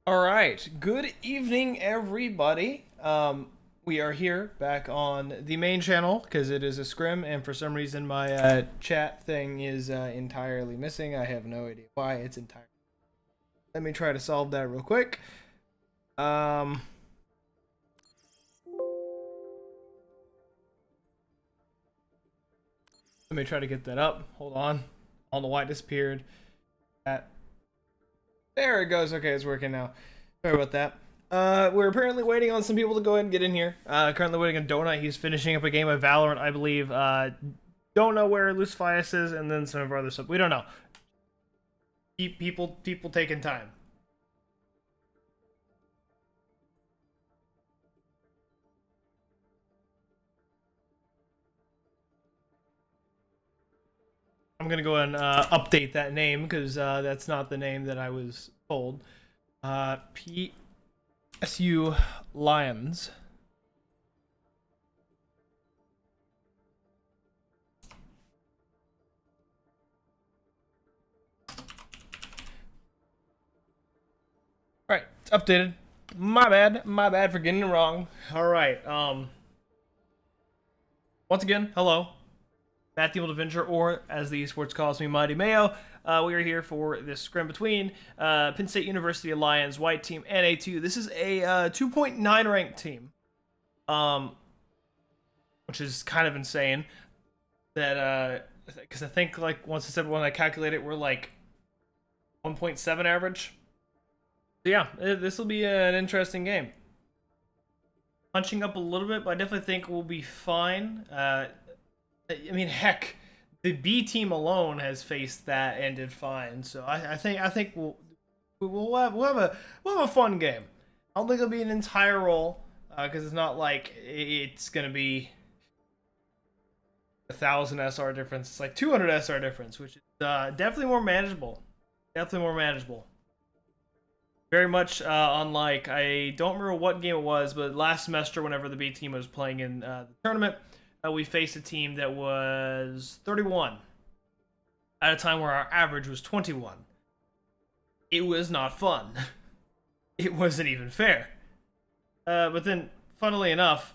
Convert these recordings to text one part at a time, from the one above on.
All right. Good evening, everybody. We are here back on the main channel because it is a scrim, and for some reason my chat thing is entirely missing. I have no idea why it's entirely. Let me try to solve that real quick. Um, Let me try to get that up. Hold on. I don't know why it disappeared. That There it goes. Okay, it's working now. Sorry about that. We're apparently waiting on some people to go ahead and get in here. Currently waiting on Donut. He's finishing up a game of Valorant, I believe. Don't know where Lucifius is, and then some of our other stuff. We don't know. People taking time. I'm gonna go and update that name because that's not the name that I was told. PSU Lions. All right, it's updated. My bad for getting it wrong. All right. Once again, hello, Matt the Old Avenger, or as the esports calls me, Mighty Mayo. We are here for this scrim between Penn State University Lions white team and A2. This is a 2.9 ranked team, which is kind of insane. That because I think like once I said when I calculate it, we're like 1.7 average. So yeah, this will be an interesting game. Punching up a little bit, but I definitely think we'll be fine. I mean, heck, the B team alone has faced that and did fine. So I think we'll have a fun game. I don't think it'll be an entire roll because it's not like it's gonna be 1,000 SR difference. It's like 200 SR difference, which is definitely more manageable. Definitely more manageable. Very much unlike, I don't remember what game it was, but last semester, whenever the B team was playing in the tournament, we faced a team that was 31 at a time where our average was 21. It was not fun. It wasn't even fair. But then, funnily enough,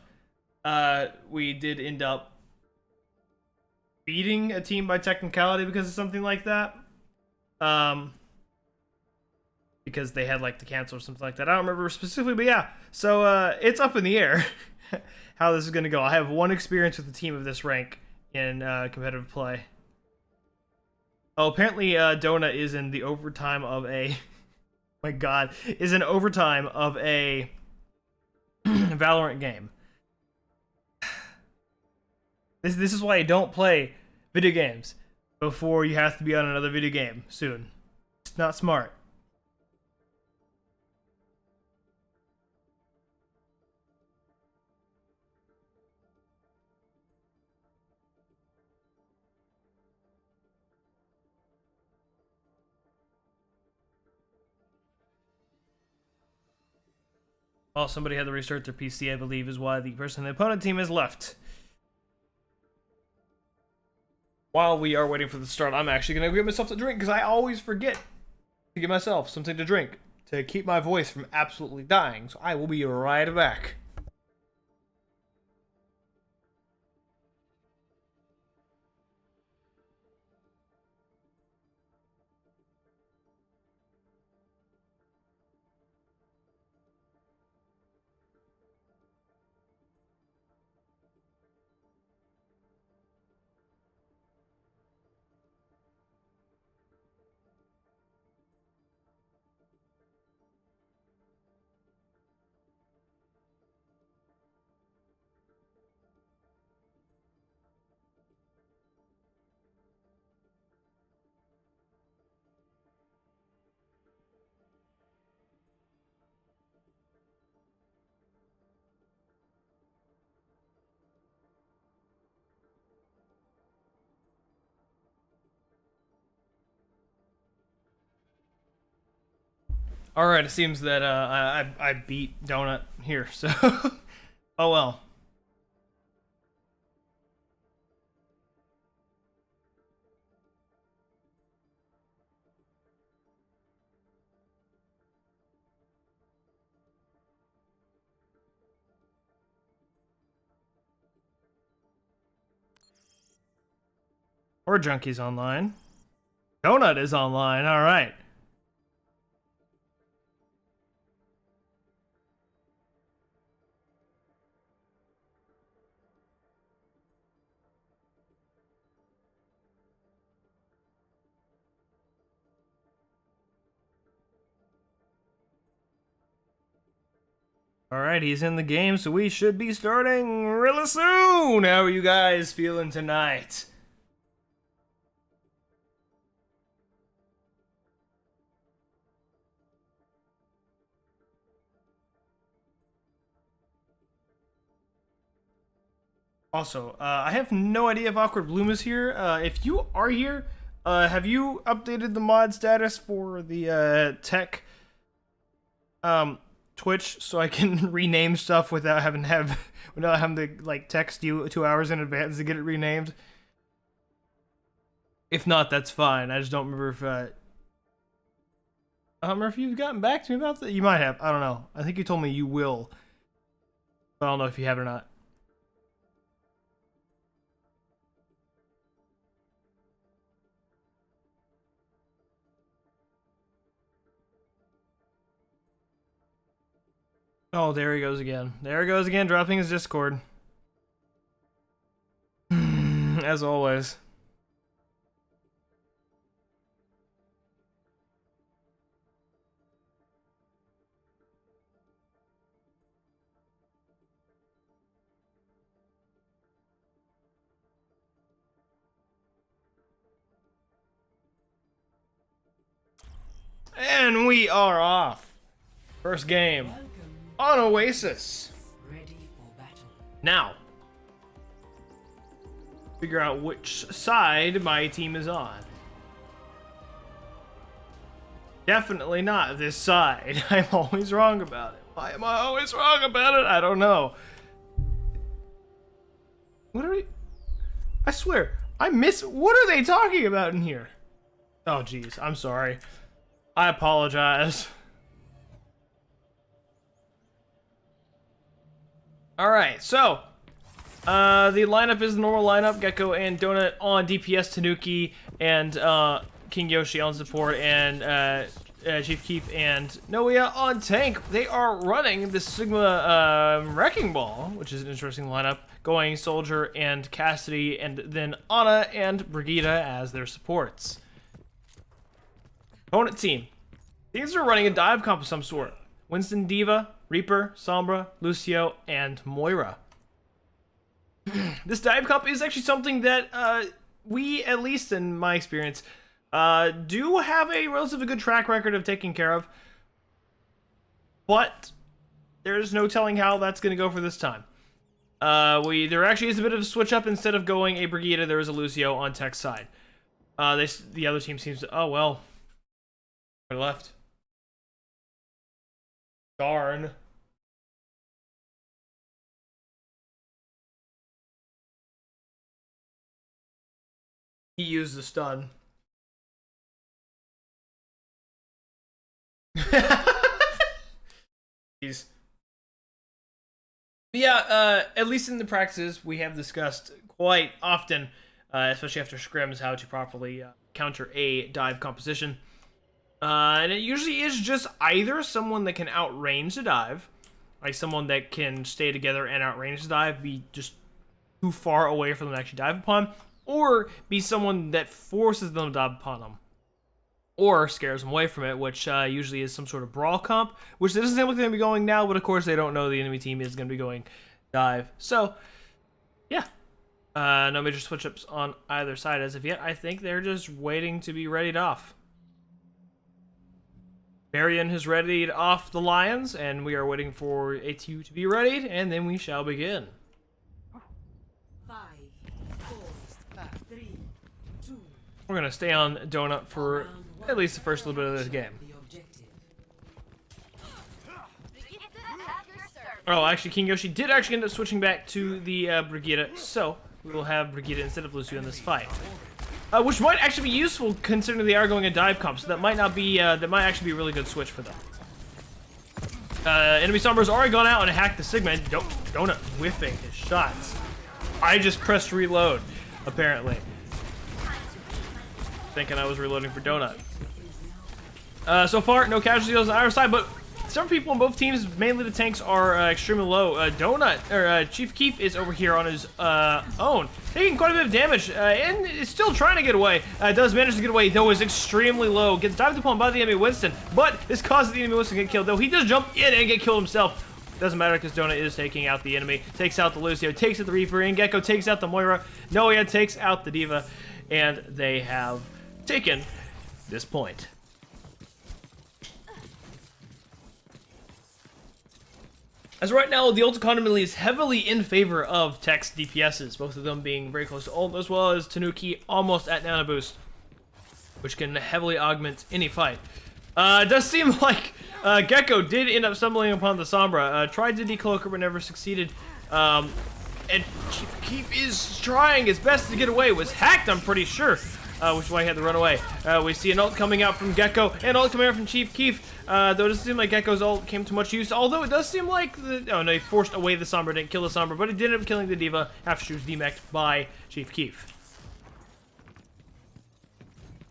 we did end up beating a team by technicality because of something like that. Because they had like to cancel or something like that. I don't remember specifically, but yeah. So it's up in the air how this is going to go. I have one experience with a team of this rank in competitive play. Oh, apparently Donut is in the overtime of a. My God, is in overtime of a Valorant game. This is why I don't play video games before you have to be on another video game soon. It's not smart. Oh, somebody had to restart their PC, I believe, is why the person in the opponent team has left. While we are waiting for the start, I'm actually going to get myself a drink because I always forget to give myself something to drink to keep my voice from absolutely dying. So I will be right back. All right, it seems that I beat Donut here, so oh well. Or Junkie's online. Donut is online. All right. All right, he's in the game, so we should be starting really soon. How are you guys feeling tonight? Also, I have no idea if Awkward Bloom is here. If you are here, have you updated the mod status for the tech Twitch so I can rename stuff without having to like text you 2 hours in advance to get it renamed? If not, that's fine. I just don't remember if I don't remember if you've gotten back to me about that. You might have. I don't know. I think you told me you will. I don't know if you have or not. Oh, there he goes again. There he goes again, dropping his Discord. As always. And we are off. First game on Oasis. Now, figure out which side my team is on. Definitely not this side. I'm always wrong about it. Why am I always wrong about it? I don't know. What are we? I swear, I miss. What are they talking about in here? Oh, jeez. I'm sorry. I apologize. Alright, so the lineup is the normal lineup. Gecko and Donut on DPS, Tanuki and King Yoshi on support, and Chief Keef and Noia on tank. They are running the Sigma Wrecking Ball, which is an interesting lineup, going Soldier and Cassidy, and then Ana and Brigitte as their supports. Opponent team. These are running a dive comp of some sort. Winston, Diva, Reaper, Sombra, Lucio, and Moira. This dive comp is actually something that we, at least in my experience, do have a relatively good track record of taking care of. But there's no telling how that's going to go for this time. There actually is a bit of a switch up. Instead of going a Brigitte, there is a Lucio on Tech's side. The other team seems to... Oh, well. I left. Darn. He used the stun. Jeez. Yeah, at least in the practices, we have discussed quite often, especially after scrims, how to properly counter a dive composition. And it usually is just either someone that can outrange the dive, like someone that can stay together and outrange the dive, be just too far away for them to actually dive upon, or be someone that forces them to dive upon them, or scares them away from it, which usually is some sort of brawl comp, which doesn't seem like they're going to be going now, but of course they don't know the enemy team is going to be going dive. So, yeah. No major switch-ups on either side as of yet. I think they're just waiting to be readied off. Marion has readied off the Lions, and we are waiting for ATU to be readied, and then we shall begin. 5, 4, 3, 2. We're going to stay on Donut for at least the first little bit of this game. Oh, actually, King Yoshi did actually end up switching back to the Brigitte, so we will have Brigitte instead of Lucio in this fight. Which might actually be useful considering they are going a dive comp, so that might not be, that might actually be a really good switch for them. Enemy Sombra's already gone out and hacked the Sigma, and Donut whiffing his shots. I just pressed reload, apparently. thinking I was reloading for Donut. So far, no casualties on either side, but some people on both teams, mainly the tanks, are extremely low. Chief Keef is over here on his own, taking quite a bit of damage, and is still trying to get away. Does manage to get away, though is extremely low. Gets dived upon by the enemy Winston, but this causes the enemy Winston to get killed, though he does jump in and get killed himself. Doesn't matter because Donut is taking out the enemy, takes out the Lucio, takes out the Reaper, and Gecko takes out the Moira. Noia takes out the D.Va, and they have taken this point. As right now, the ult economy is heavily in favor of Tech's DPSs, both of them being very close to ult, as well as Tanuki almost at nano boost, which can heavily augment any fight. It does seem like Gecko did end up stumbling upon the Sombra, tried to decloak her but never succeeded, and Chief Keef is trying his best to get away. Was hacked, I'm pretty sure, which is why he had to run away. We see an ult coming out from Gecko, and ult coming out from Chief Keef. Though it doesn't seem like Gecko's ult came to much use, although it does seem like oh no, he forced away the Sombra, didn't kill the Sombra, but he did end up killing the D.Va after she was demeched by Chief Keef.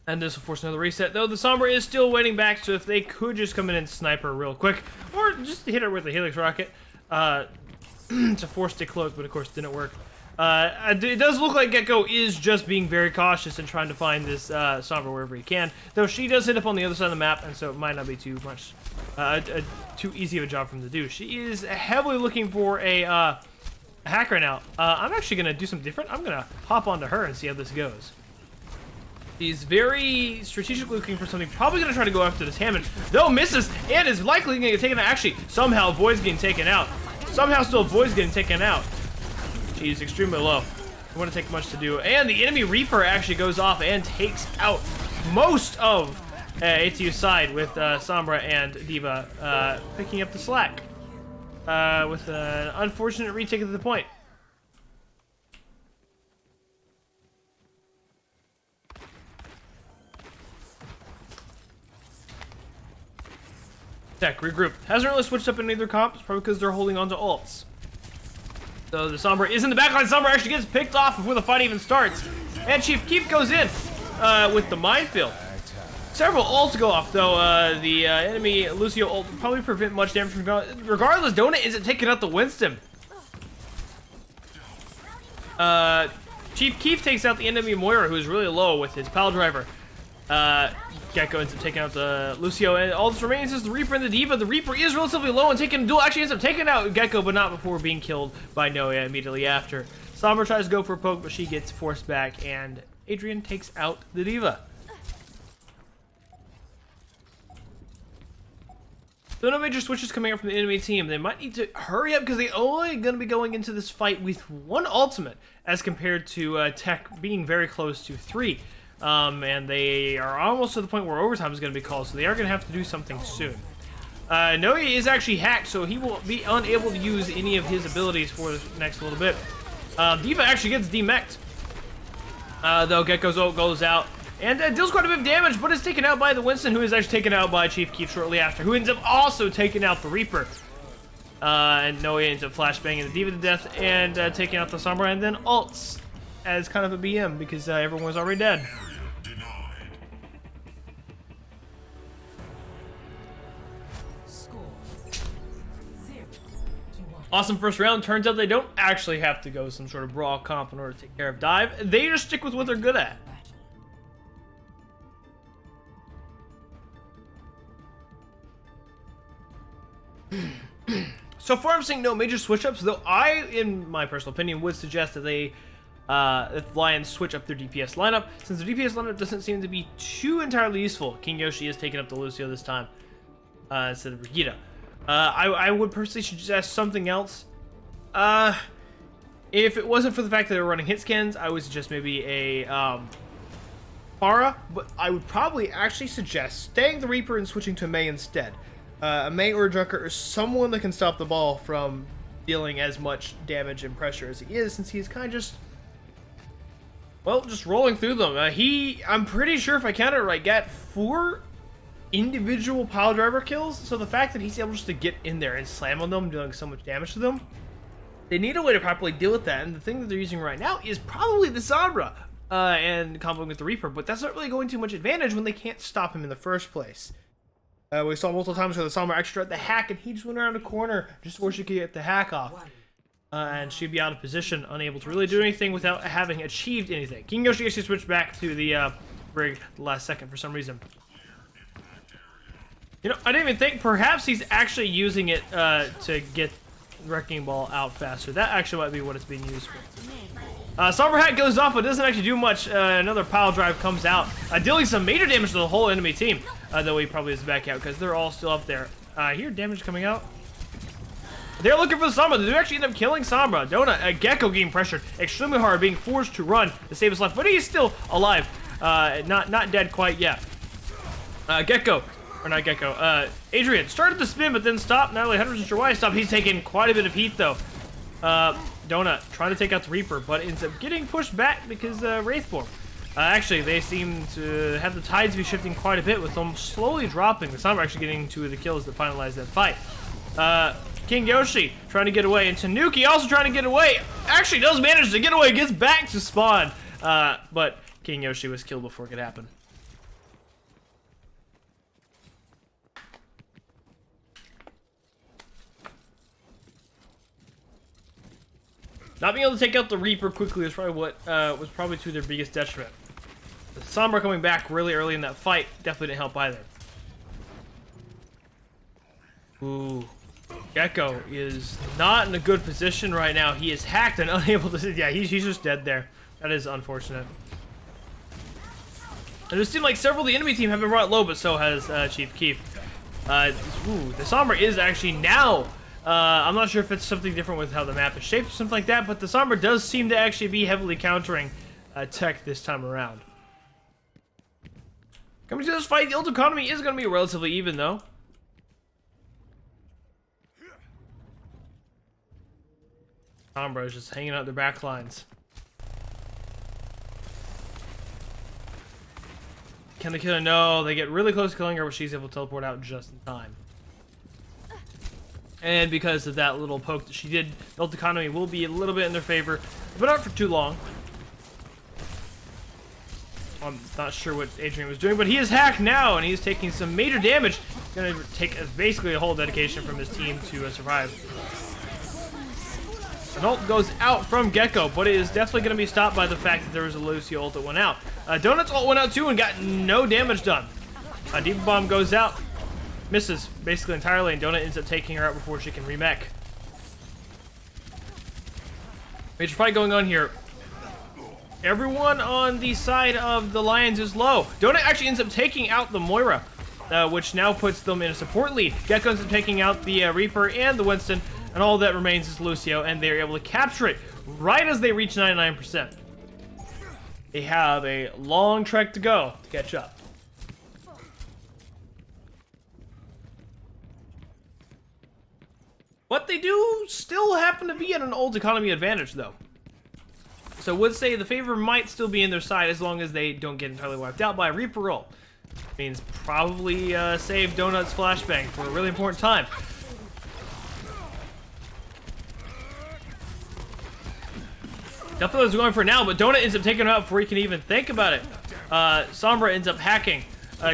And this will force another reset, though the Sombra is still waiting back, so if they could just come in and snipe her real quick, or just hit her with a Helix rocket, to force the cloak, but of course didn't work. It does look like Gecko is just being very cautious and trying to find this Sombra wherever he can, though she does end up on the other side of the map, and so it might not be too much, too easy of a job for him to do. She is heavily looking for a hack right now. I'm actually going to do something different. I'm going to hop onto her and see how this goes. He's very strategically looking for something, probably going to try to go after this Hammond, though misses, and is likely going to get taken out. Actually, somehow avoids getting taken out. Somehow still avoids getting taken out. She's extremely low. It wouldn't take much to do. And the enemy Reaper actually goes off and takes out most of ATU's side with Sombra and D.Va picking up the slack with an unfortunate retake of the point. Tech, regroup. Hasn't really switched up in either comps, probably because they're holding on to ults. So the Sombra is in the backline. Sombra actually gets picked off before the fight even starts. And Chief Keef goes in with the minefield. Several ults go off, though. The enemy Lucio ult will probably prevent much damage from going. Regardless, Donut isn't taking out the Winston. Chief Keef takes out the enemy Moira, who is really low with his pile driver. Gecko ends up taking out the Lucio, and all this remains is the Reaper and the D.Va. The Reaper is relatively low and taking duel. Actually ends up taking out Gecko, but not before being killed by Noia immediately after. Sombra tries to go for a poke, but she gets forced back, and Adrian takes out the D.Va. So no major switches coming up from the enemy team. They might need to hurry up because they're only going to be going into this fight with one ultimate as compared to Tech being very close to 3. And they are almost to the point where overtime is going to be called, so they are going to have to do something soon. Noia is actually hacked, so he will be unable to use any of his abilities for the next little bit. D.Va actually gets demeched, though Gecko's ult goes out, and deals quite a bit of damage, but is taken out by the Winston, who is actually taken out by Chief Keef shortly after, who ends up also taking out the Reaper. And Noia ends up flashbanging the D.Va to death and taking out the Sombra, and then ults as kind of a BM because everyone was already dead. Awesome first round. Turns out they don't actually have to go some sort of brawl comp in order to take care of dive. They just stick with what they're good at. So far I'm seeing no major switch ups, though I, in my personal opinion, would suggest that they if Lions switch up their DPS lineup, since the DPS lineup doesn't seem to be too entirely useful. King Yoshi is taking up the Lucio this time instead of Brigitte. I would personally suggest something else. If it wasn't for the fact that they're running hit scans, I would suggest maybe a Pharah, but I would probably actually suggest staying the Reaper and switching to Mei instead. A Mei or a Junker is someone that can stop the ball from dealing as much damage and pressure as he is, since he's kind of just, well, just rolling through them. I'm pretty sure if I count it right, got 4 individual pile driver kills, so the fact that he's able just to get in there and slam on them, doing so much damage to them, they need a way to properly deal with that, and the thing that they're using right now is probably the Sombra. and comboing with the Reaper, but that's not really going too much advantage when they can't stop him in the first place. We saw multiple times where the Sombra actually tried the hack, and he just went around a corner just before she could get the hack off. And she'd be out of position, unable to really do anything without having achieved anything. King Yoshi actually switched back to the Brig the last second for some reason. You know, I didn't even think perhaps he's actually using it to get Wrecking Ball out faster. That actually might be what it's being used for. Sombra Hat goes off, but doesn't actually do much. Another pile drive comes out, dealing some major damage to the whole enemy team. Though he probably is back out because they're all still up there. Here, damage coming out. They're looking for the Sombra. They actually end up killing Sombra. Donut, Gecko getting pressured extremely hard, being forced to run to save his life, but he's still alive. Not dead quite yet. Gecko, or not Gecko, Adrian started to spin, but then stopped. Not really 100% sure why he stopped. He's taking quite a bit of heat, though. Donut trying to take out the Reaper, but ends up getting pushed back because Wraithform. Actually, they seem to have the tides be shifting quite a bit, with them slowly dropping. The Sombra actually getting two of the kills that finalize that fight. King Yoshi trying to get away, and Tanuki also trying to get away. Actually does manage to get away, gets back to spawn. But King Yoshi was killed before it could happen. Not being able to take out the Reaper quickly was probably what was probably to their biggest detriment. The Sombra coming back really early in that fight definitely didn't help either. Ooh. Gecko is not in a good position right now. He is hacked and unable to... Yeah, he's just dead there. That is unfortunate. And it seemed like several of the enemy team have been brought low, but so has Chief Keef. The Sombra is actually now... I'm not sure if it's something different with how the map is shaped or something like that, but the Sombra does seem to actually be heavily countering tech this time around. Coming to this fight, the ult economy is going to be relatively even, though. Sombra is just hanging out their back lines. Can they kill her? No, they get really close to killing her, but she's able to teleport out just in time. And because of that little poke that she did, the ult economy will be a little bit in their favor, but not for too long. I'm not sure what Adrian was doing, but he is hacked now, and he's taking some major damage. Going to take basically a whole dedication from his team to survive. An ult goes out from Gecko, but it is definitely going to be stopped by the fact that there was a Lucio ult that went out. Donut's ult went out too and got no damage done. Diva Bomb goes out. Misses basically entirely, and Donut ends up taking her out before she can remech. Major fight going on here. Everyone on the side of the Lions is low. Donut actually ends up taking out the Moira, which now puts them in a support lead. Gecko ends up taking out the Reaper and the Winston, and all that remains is Lucio, and they're able to capture it right as they reach 99%. They have a long trek to go to catch up. But they do still happen to be at an ult economy advantage, though. So I would say the favor might still be in their side as long as they don't get entirely wiped out by a Reaper ult. Means probably save Donut's flashbang for a really important time. Definitely was going for it now, but Donut ends up taking him out before he can even think about it. Sombra ends up hacking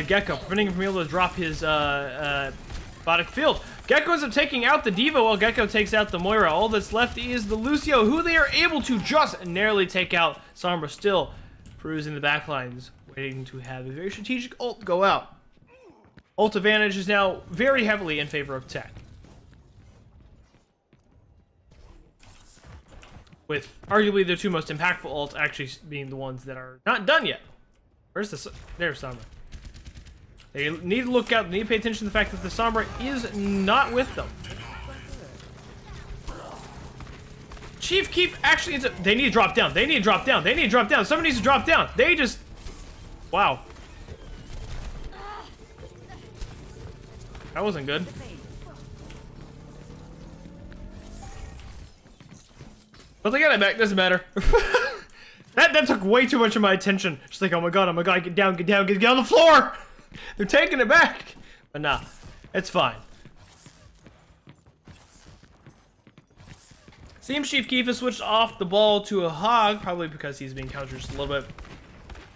Gecko, preventing him from being able to drop his biotic field. Gecko ends up taking out the Diva while Gecko takes out the Moira. All that's left is the Lucio, who they are able to just narrowly take out. Sombra still perusing the backlines, waiting to have a very strategic ult go out. Ult advantage is now very heavily in favor of tech, with arguably the two most impactful ults actually being the ones that are not done yet. Where's the... There's Sombra. They need to look out, they need to pay attention to the fact that the Sombra is not with them. Chief Keef actually ends up... They need to drop down. They need to drop down. They need to drop down. Someone needs to drop down. They just... Wow. That wasn't good. But they got it back. Doesn't matter. that took way too much of my attention. Just like, oh my god, get down, get on the floor! They're taking it back! But nah, it's fine. Seems Chief Keef has switched off the ball to a hog, probably because he's being countered just a little bit.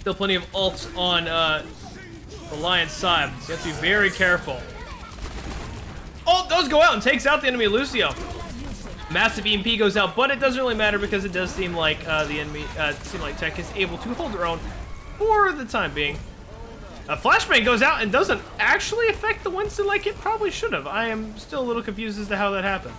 Still plenty of ults on the Lion's side. So you have to be very careful. Ult does go out and takes out the enemy Lucio. Massive EMP goes out, but it doesn't really matter because it does seem like the enemy, Tech is able to hold their own for the time being. A flashbang goes out and doesn't actually affect the Winston like it probably should have. I am still a little confused as to how that happened.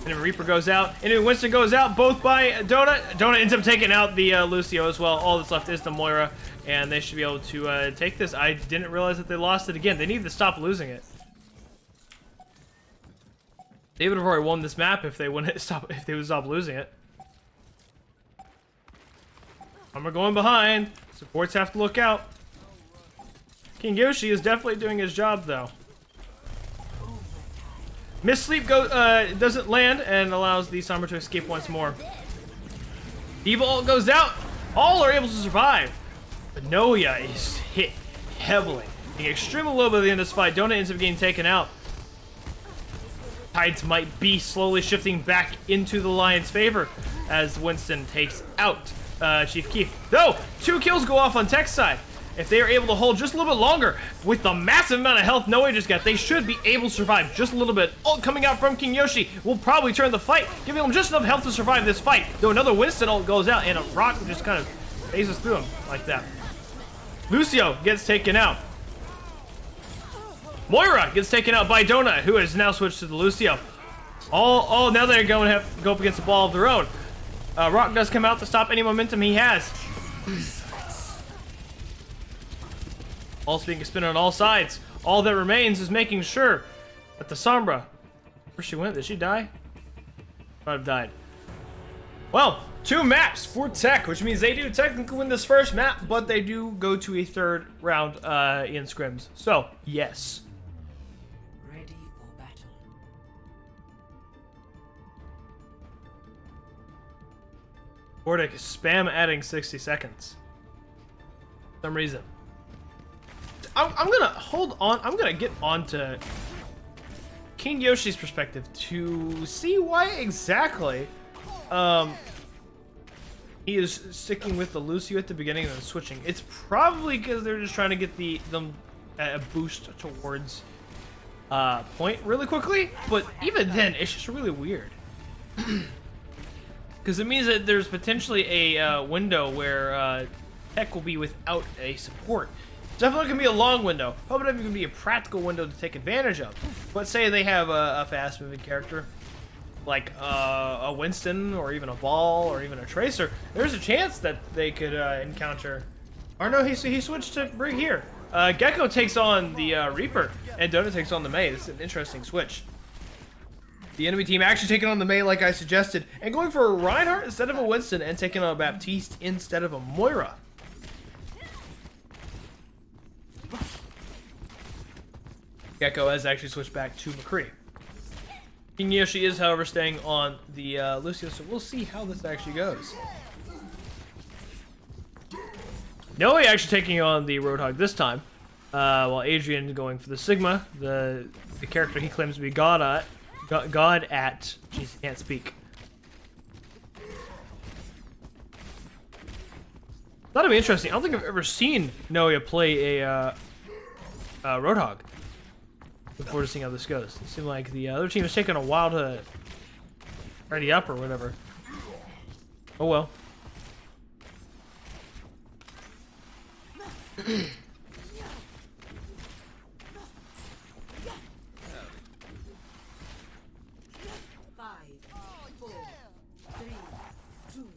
And then Reaper goes out, and then Winston goes out, both by Donut. Donut ends up taking out the Lucio as well. All that's left is the Moira, and they should be able to take this. I didn't realize that they lost it again. They need to stop losing it. They would have already won this map if they wouldn't stop. If they would stop losing it. We're going behind. Supports have to look out. King Yoshi is definitely doing his job though. Miss Sleep doesn't land and allows the Sombra to escape once more. Diva ult goes out. All are able to survive. But Noya is hit heavily. Being extremely low by the end of this fight. Donut ends up getting taken out. Tides might be slowly shifting back into the Lion's favor as Winston takes out Chief Keef. Though, 2 kills go off on Tech's side. If they are able to hold just a little bit longer with the massive amount of health Noe just got, they should be able to survive just a little bit. Ult coming out from King Yoshi will probably turn the fight, giving them just enough health to survive this fight. Though another Winston ult goes out and a rock just kind of phases through him like that. Lucio gets taken out. Moira gets taken out by Donut, who has now switched to the Lucio. Now they're going to have to go up against a ball of their own. Rock does come out to stop any momentum he has. All's being spin on all sides. All that remains is making sure that the Sombra... Where she went? Did she die? Might have died. Well, 2 maps for Tech, which means they do technically win this first map, but they do go to a 3rd round in scrims. So, yes. Ready for battle. Bordic spam adding 60 seconds. For some reason. I'm gonna hold on. I'm gonna get on to King Yoshi's perspective to see why exactly he is sticking with the Lucio at the beginning and then switching. It's probably because they're just trying to get them a boost towards point really quickly. But even then, it's just really weird because it means that there's potentially a window where Tech will be without a support. Definitely gonna be a long window. Hope it can be a practical window to take advantage of. But say they have a fast-moving character, like a Winston, or even a Ball, or even a Tracer. There's a chance that they could encounter. Or no, he switched to Brig here. Gecko takes on the Reaper, and Donut takes on the Mei. This is an interesting switch. The enemy team actually taking on the Mei like I suggested, and going for a Reinhardt instead of a Winston, and taking on a Baptiste instead of a Moira. Gecko has actually switched back to McCree. King Yoshi is, however, staying on the Lucio, so we'll see how this actually goes. Noe actually taking on the Roadhog this time, while Adrian going for the Sigma, the character he claims to be God at. Jeez, can't speak. That'll be interesting. I don't think I've ever seen Noe play a Roadhog. Look forward to seeing how this goes. It seemed like the other team is taking a while to ready up or whatever. Oh well.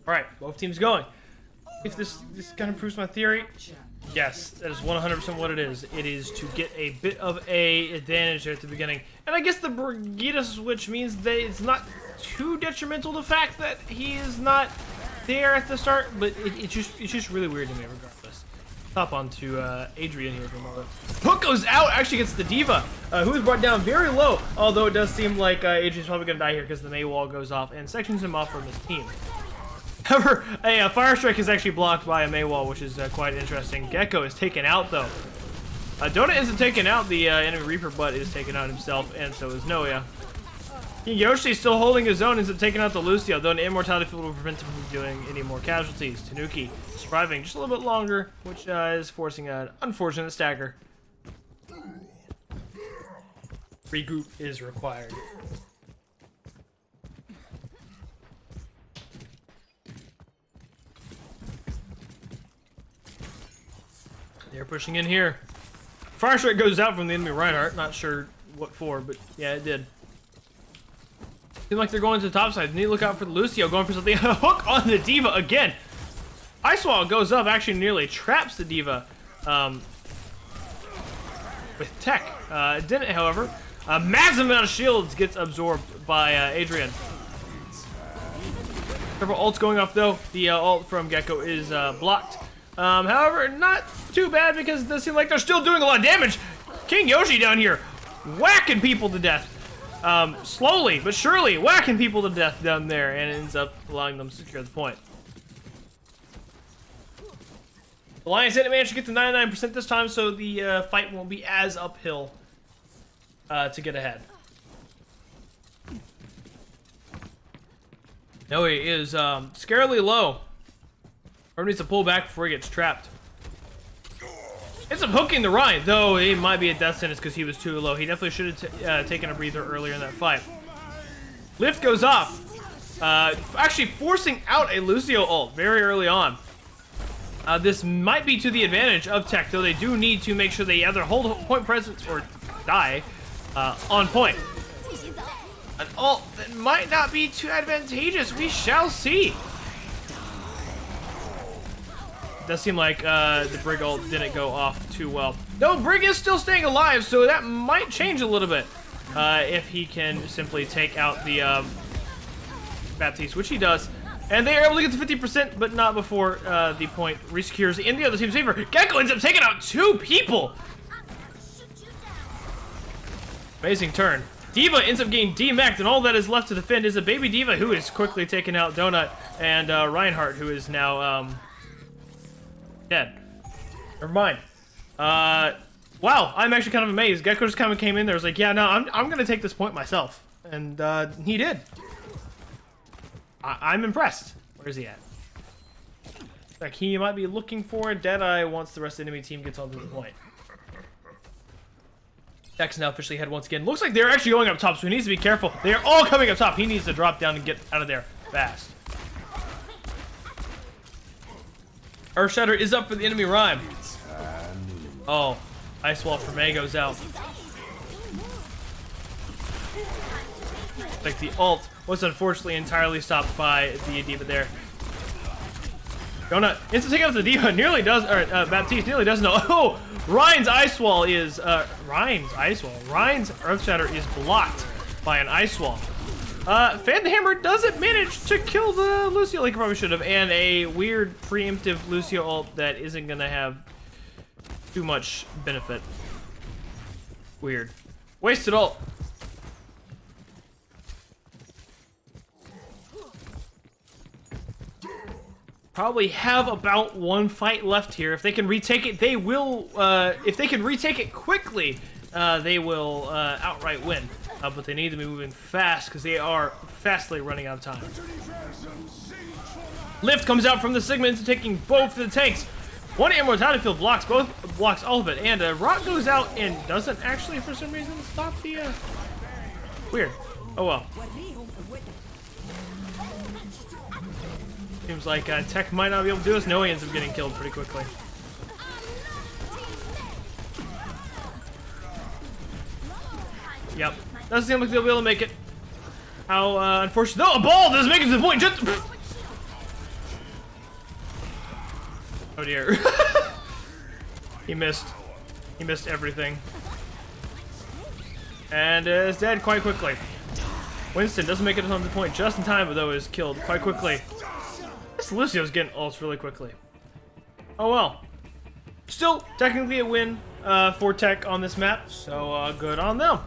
Alright, both teams going. If this kind of proves my theory, yes, that is 100% what it is. It is to get a bit of a advantage at the beginning. And I guess the Brigitte switch means that it's not too detrimental to the fact that he is not there at the start, but it's just really weird to me regardless. Hop onto Adrian here for a moment. Hook goes out, actually gets the Diva, who is brought down very low, although it does seem like Adrian's probably going to die here because the Mei wall goes off and sections him off from his team. However, a Fire Strike is actually blocked by a Mei wall, which is quite interesting. Gecko is taken out, though. Donut isn't taken out. The enemy Reaper butt is taken out himself, and so is Noya. King Yoshi's still holding his own, ends up taking out the Lucio, though an immortality field will prevent him from doing any more casualties. Tanuki surviving just a little bit longer, which is forcing an unfortunate stagger. Regroup is required. They're pushing in here. Fire strike goes out from the enemy Reinhardt. Not sure what for, but yeah, it did. Seems like they're going to the top side. Need to look out for the Lucio going for something. A hook on the D.Va again. Ice Wall goes up, actually nearly traps the D.Va with tech. It didn't, however. A massive amount of shields gets absorbed by Adrian. Several ults going off though. The ult from Gecko is blocked. However, not too bad because it does seem like they're still doing a lot of damage. King Yoshi down here whacking people to death. Slowly but surely whacking people to death down there, and it ends up allowing them to secure the point. The Lions didn't manage to get to 99% this time, so the fight won't be as uphill to get ahead. No, he is scarily low. Or needs to pull back before he gets trapped. Ends up hooking the Ryan, though he might be a death sentence because he was too low. He definitely should have taken a breather earlier in that fight. Lift goes off. Actually forcing out a Lucio ult very early on. This might be to the advantage of Tech, though they do need to make sure they either hold point presence or die on point. An ult that might not be too advantageous. We shall see. Does seem like the Brig ult didn't go off too well. No, Brig is still staying alive, so that might change a little bit if he can simply take out the Baptiste, which he does. And they are able to get to 50%, but not before the point resecures in the other team's favor. Gecko ends up taking out 2 people. Amazing turn. D.Va ends up getting D-Mac'd, and all that is left to defend is a baby D.Va who is quickly taking out Donut and Reinhardt, who is now dead. Never mind. Wow, I'm actually kind of amazed. Gecko just kind of came in there, was like, yeah, no, I'm gonna take this point myself. And he did. I'm impressed. Where's he at? Like, he might be looking for a Deadeye once the rest of the enemy team gets onto the point. Tech's now officially ahead once again. Looks like they're actually going up top, so he needs to be careful. They are all coming up top. He needs to drop down and get out of there fast. Earthshatter is up for the enemy Rhyme. Oh, Ice Wall for May goes out. Like the ult was unfortunately entirely stopped by the D.Va there. Donut instant take out the D.Va nearly does, or Baptiste nearly does know. Oh, Ryan's Ice Wall is Ryan's Earthshatter is blocked by an Ice Wall. Fan the Hammer doesn't manage to kill the Lucio like he probably should have, and a weird preemptive Lucio ult that isn't gonna have too much benefit. Weird. Wasted ult. Probably have about 1 fight left here. If they can retake it, they will. If they can retake it quickly, they will outright win. But they need to be moving fast because they are fastly running out of time. Lift comes out from the Sigma into taking both of the tanks. One immortality field blocks all of it, and Rock goes out and doesn't actually, for some reason, stop the. Weird. Oh well. Seems like Tech might not be able to do this. No, he ends up getting killed pretty quickly. Yep. Doesn't seem like they'll be able to make it. How unfortunate. No, a ball doesn't make it to the point. Just. Oh dear. He missed. He missed everything. And is dead quite quickly. Winston doesn't make it on the point just in time, but though is killed quite quickly. This Lucio's getting ults really quickly. Oh well. Still technically a win for Tech on this map, so good on them.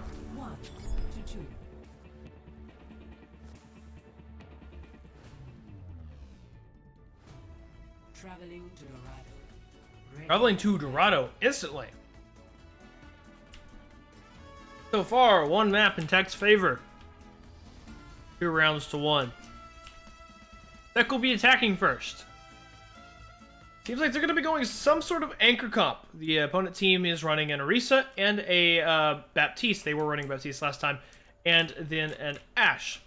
Traveling to Dorado instantly. So far, 1 map in Tech's favor. 2-1. Deck will be attacking first. Seems like they're going to be going some sort of anchor comp. The opponent team is running an Orisa and a Baptiste. They were running Baptiste last time. And then an Ashe.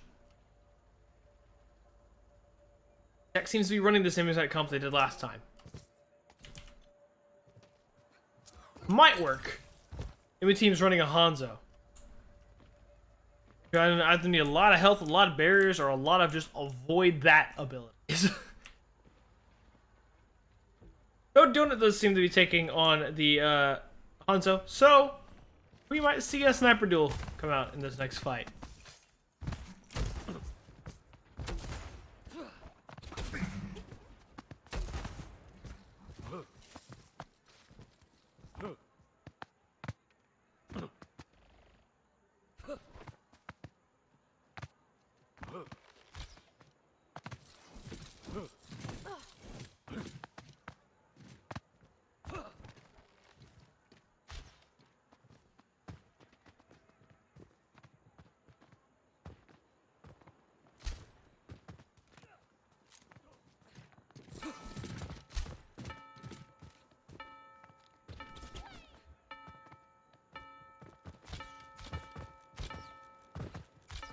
Deck seems to be running the same exact comp they did last time. Might work. Enemy team's running a Hanzo. You either need a lot of health, a lot of barriers, or a lot of just avoid that abilities. No, Donut does seem to be taking on the Hanzo, so we might see a sniper duel come out in this next fight.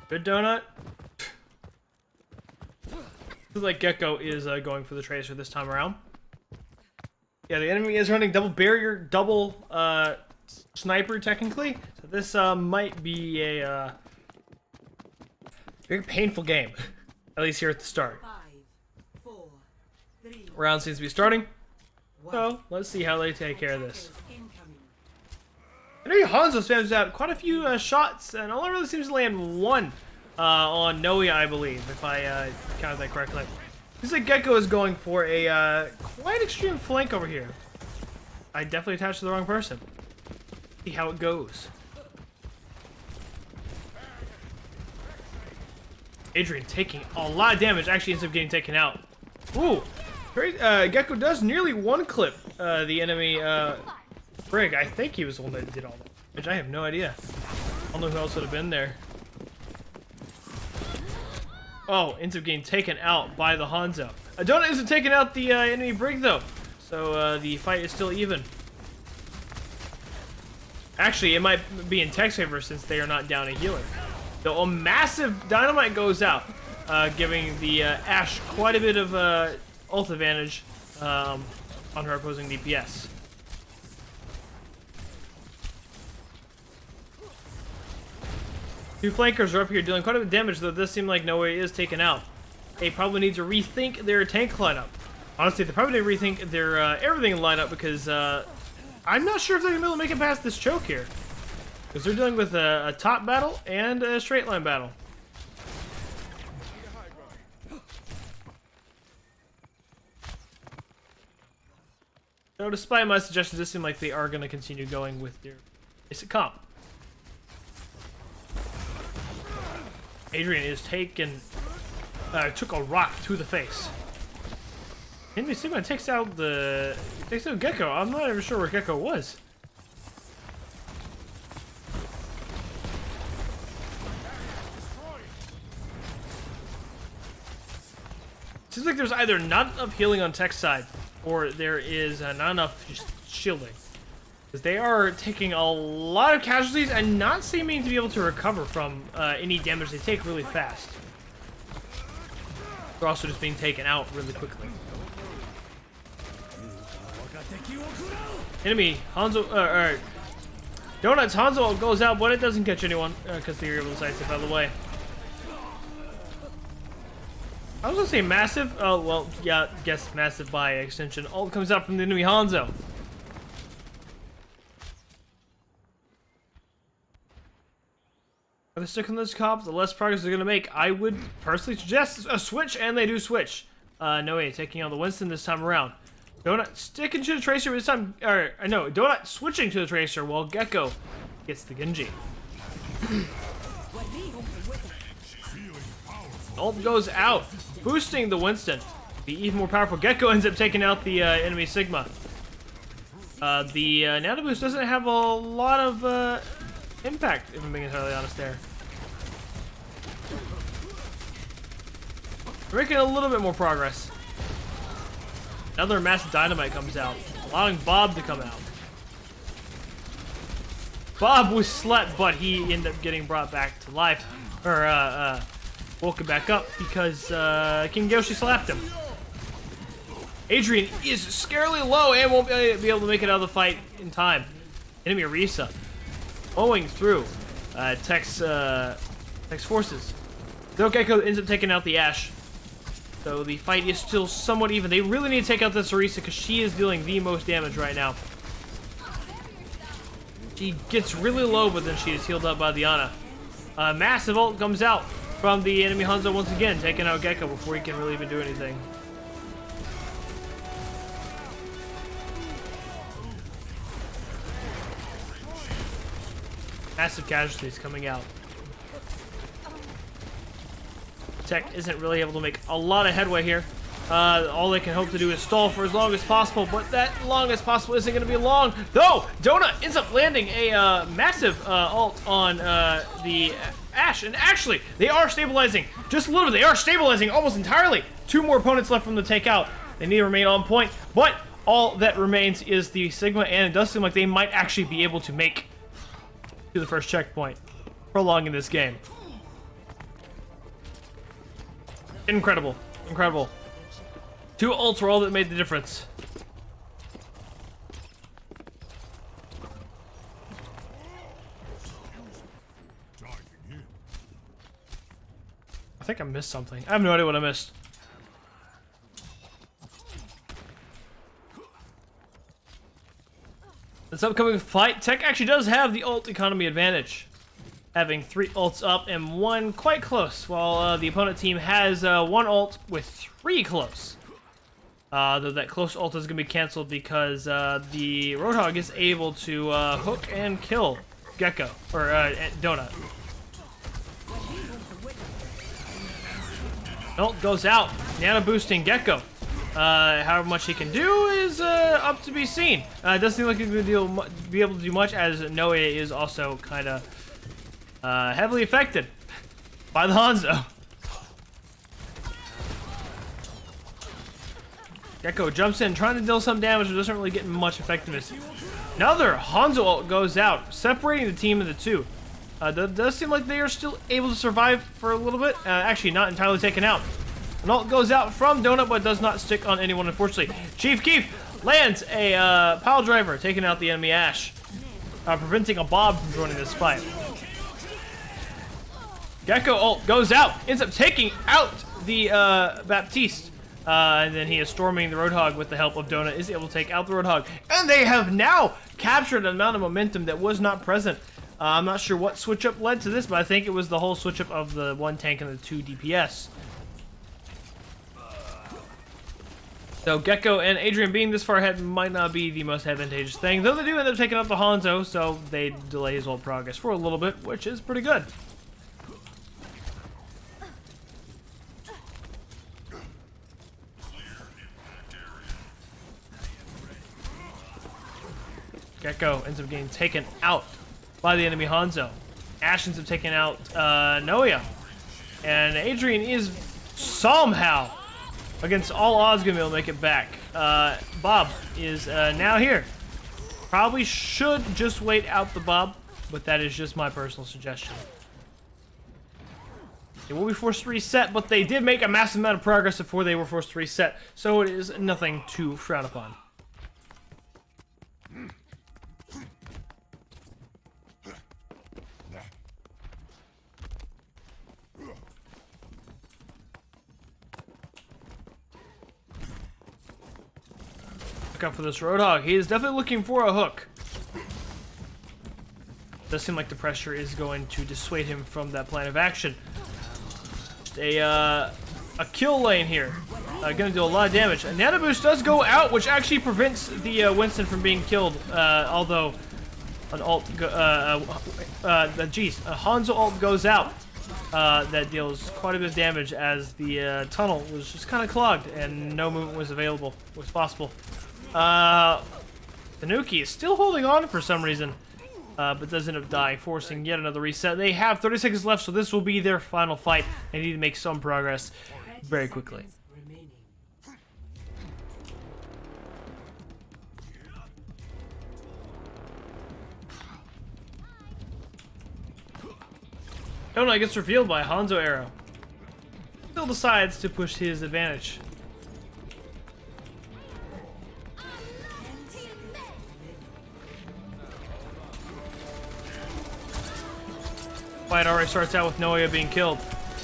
Good Donut. Looks like Gecko is going for the Tracer this time around. Yeah, the enemy is running double barrier, double sniper technically. So this might be a very painful game, at least here at the start. 5, 4, 3, Round seems to be starting. So let's see how they take care of this. I know Hanzo spams out quite a few shots, and only really seems to land one on Noe, I believe, if I counted that correctly. Looks like Gecko is going for a quite extreme flank over here. I definitely attached to the wrong person. See how it goes. Adrian taking a lot of damage, actually ends up getting taken out. Ooh, Gecko does nearly one clip the enemy Brig. I think he was the one that did all that damage. I have no idea. I don't know who else would have been there. Oh, ends up getting taken out by the Hanzo. Donut isn't taking out the enemy Brig though, so the fight is still even. Actually, it might be in Tech's favor since they are not down a healer. So a massive dynamite goes out, giving the Ashe quite a bit of ult advantage on her opposing DPS. Two flankers are up here dealing quite a bit of damage, though this seems like Noe is taken out. They probably need to rethink their tank lineup. Honestly, they probably need to rethink their everything lineup because I'm not sure if they're going to be able to make it past this choke here. Because they're dealing with a top battle and a straight line battle. So despite my suggestions, it seems like they are going to continue going with their basic comp. Adrian is taken, took a rock to the face. Enemy Sigma takes out Gecko. I'm not even sure where Gecko was. Seems like there's either not enough healing on Tech's side, or there is not enough just shielding. Because they are taking a lot of casualties and not seeming to be able to recover from any damage they take really fast. They're also just being taken out really quickly. Enemy Hanzo, Donut's Hanzo goes out, but it doesn't catch anyone because they're able to sidestep out of the way. I was gonna say massive. Oh well, yeah, guess massive by extension. Ult comes out from the enemy Hanzo. If they're sticking those cops, the less progress they're gonna make. I would personally suggest a switch, and they do switch. Noe taking on the Winston this time around. Donut sticking to the Tracer this time, or no, Donut switching to the Tracer while Gecko gets the Genji. Ult goes out, boosting the Winston. The even more powerful Gecko ends up taking out the enemy Sigma. The Nano Boost doesn't have a lot of impact, if I'm being entirely honest there. We're making a little bit more progress. Another massive dynamite comes out, allowing Bob to come out. Bob was slept, but he ended up getting brought back to life, or woken back up because King Yoshi slapped him. Adrian is scarily low and won't be able to make it out of the fight in time. Enemy Arisa owing through Tech's forces. Though Gecko ends up taking out the Ash. So the fight is still somewhat even. They really need to take out this Arisa because she is dealing the most damage right now. She gets really low, but then she is healed up by the Ana. Massive ult comes out from the enemy Hanzo once again, taking out Gecko before he can really even do anything. Massive casualties coming out. Tech isn't really able to make a lot of headway here. All they can hope to do is stall for as long as possible, but that long as possible isn't going to be long. Though, Donut ends up landing a massive ult on the Ash, and actually, they are stabilizing just a little bit. They are stabilizing almost entirely. 2 more opponents left from the takeout. They need to remain on point, but all that remains is the Sigma, and it does seem like they might actually be able to make to the first checkpoint, prolonging this game. Incredible. Incredible. 2 ults were all that made the difference. I think I missed something. I have no idea what I missed. This upcoming fight, Tech actually does have the ult economy advantage, having 3 ults up and 1 quite close, while the opponent team has 1 ult with 3 close. Though that close ult is going to be cancelled because the Roadhog is able to hook and kill Gecko, or Donut. Ult goes out, nano boosting Gecko. However much he can do is up to be seen. It doesn't seem like he's going to be able to do much, as Noe is also kind of heavily affected by the Hanzo. Gecko jumps in, trying to deal some damage, but doesn't really get much effectiveness. Another Hanzo ult goes out, separating the team into 2. That does seem like they are still able to survive for a little bit. Actually, not entirely taken out. An ult goes out from Donut, but does not stick on anyone, unfortunately. Chief Keef lands a pile driver, taking out the enemy Ash, preventing a Bob from joining this fight. Gecko ult goes out, ends up taking out the Baptiste. And then he is storming the Roadhog with the help of Donut, is able to take out the Roadhog. And they have now captured an amount of momentum that was not present. I'm not sure what switch up led to this, but I think it was the whole switch up of the 1 tank and the 2 DPS. So Gecko and Adrian being this far ahead might not be the most advantageous thing, though they do end up taking out the Hanzo, so they delay his ult progress for a little bit, which is pretty good. Gecko ends up getting taken out by the enemy Hanzo. Ash ends up taking out Noia. And Adrian is somehow, against all odds, going to be able to make it back. Bob is now here. Probably should just wait out the Bob, but that is just my personal suggestion. They will be forced to reset, but they did make a massive amount of progress before they were forced to reset, so it is nothing to frown upon. Up for this Roadhog. He is definitely looking for a hook. Does seem like the pressure is going to dissuade him from that plan of action. Just a kill lane here. Gonna do a lot of damage. A nano boost does go out, which actually prevents the Winston from being killed. Although an ult, a Hanzo ult goes out. That deals quite a bit of damage as the tunnel was just kind of clogged and no movement was possible. Tanuki is still holding on for some reason, but does end up dying, forcing yet another reset. They have 30 seconds left, so this will be their final fight. They need to make some progress. very quickly. Remaining. Oh no, it gets revealed by Hanzo Arrow. Still decides to push his advantage. Fight already starts out with Noya being killed.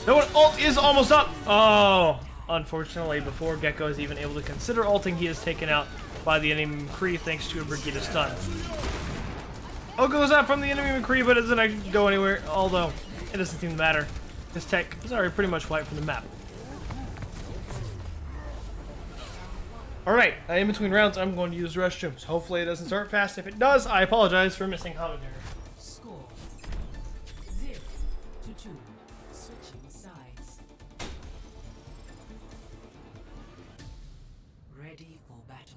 No one ult is almost up. Oh, unfortunately, before Gecko is even able to consider ulting, he is taken out by the enemy McCree thanks to a Brigida stun. Ult goes out from the enemy McCree, but it doesn't actually go anywhere. Although it doesn't seem to matter. His tech is already pretty much wiped from the map. Alright, in between rounds, I'm going to use restrooms. Hopefully it doesn't start fast. If it does, I apologize for missing commentary. Score 0-2. Switching sides. Ready for battle.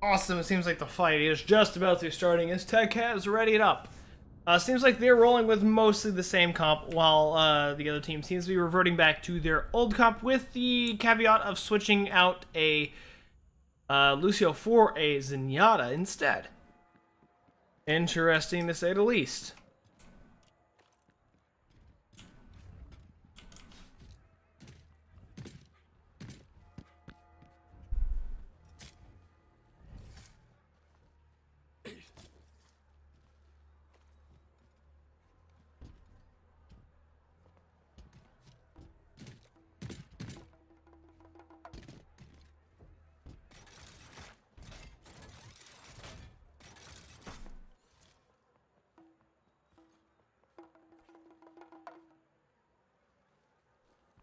Awesome, it seems like the fight is just about to be starting as Tech has readied up. Seems like they're rolling with mostly the same comp, while the other team seems to be reverting back to their old comp with the caveat of switching out a Lucio for a Zenyatta instead. Interesting to say the least.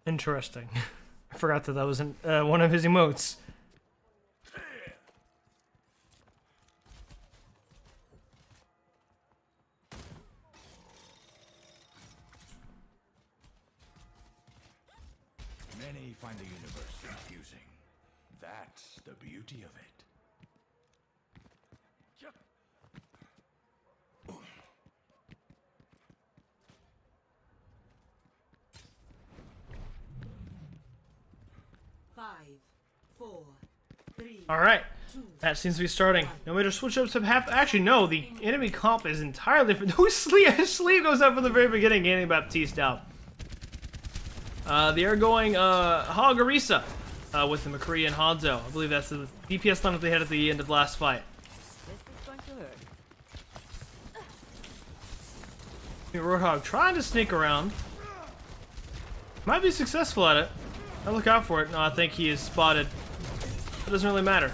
Interesting. I forgot that was one of his emotes. Many find the universe confusing. That's the beauty of it. 5, 4, 3. Alright, that seems to be starting. No major switch-ups have happened. Actually, no, the enemy comp is entirely different. His sleeve goes up from the very beginning, getting Baptiste out. They are going Hagarisa with the McCree and Hanzo. I believe that's the DPS line that they had at the end of last fight. This is going to hurt. Roadhog trying to sneak around. Might be successful at it. I look out for it. No, I think he is spotted. It doesn't really matter.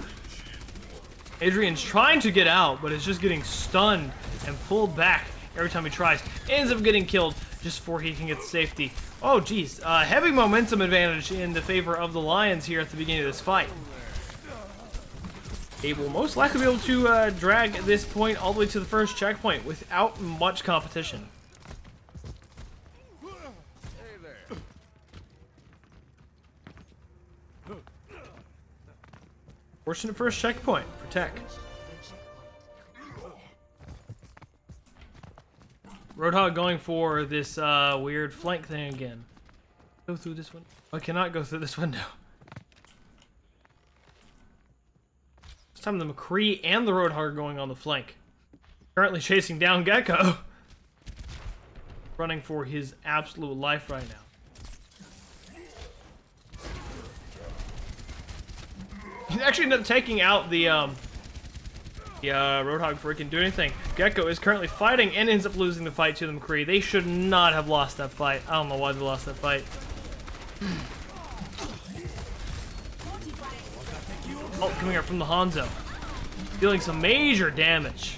Adrian's trying to get out, but is just getting stunned and pulled back every time he tries. Ends up getting killed just before he can get to safety. Oh, geez. Heavy momentum advantage in the favor of the Lions here at the beginning of this fight. They will most likely be able to drag this point all the way to the first checkpoint without much competition. Fortunate first checkpoint for Tech. Roadhog going for this weird flank thing again. Go through this one. I cannot go through this window. This time the McCree and the Roadhog are going on the flank. Currently chasing down Gecko. Running for his absolute life right now. He's actually ended up taking out the Roadhog before he can do anything. Gecko is currently fighting and ends up losing the fight to the McCree. They should not have lost that fight. I don't know why they lost that fight. Oh, coming up from the Hanzo. Dealing some major damage.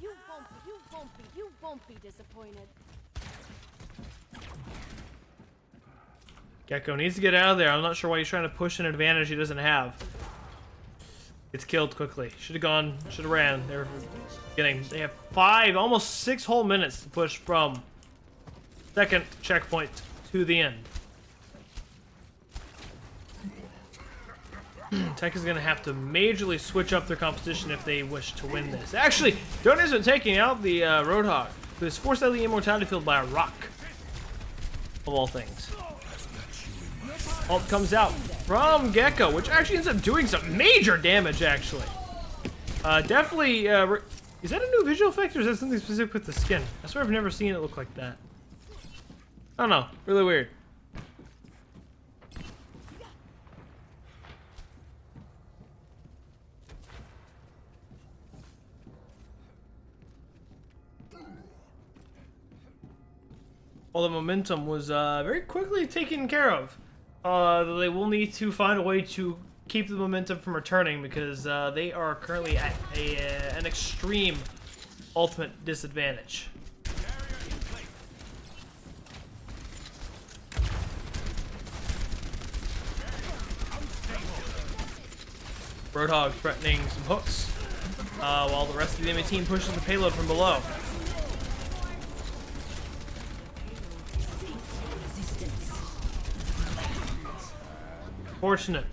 You won't be disappointed. Gecko needs to get out of there. I'm not sure why he's trying to push an advantage he doesn't have. Gets killed quickly. Should have gone, should have ran. They're getting, they have 5, almost 6 whole minutes to push from second checkpoint to the end. Tech is going to have to majorly switch up their competition if they wish to win this. Actually, Donut's been taking out the Roadhog, who is forced out of the immortality field by a rock. Of all things. Ult comes out from Gecko, which actually ends up doing some major damage, actually. Definitely, is that a new visual effect, or is that something specific with the skin? I swear I've never seen it look like that. I don't know. Really weird. Well, the momentum was very quickly taken care of. They will need to find a way to keep the momentum from returning because they are currently at an extreme ultimate disadvantage. Roadhog threatening some hooks while the rest of the enemy team pushes the payload from below. Fortunate.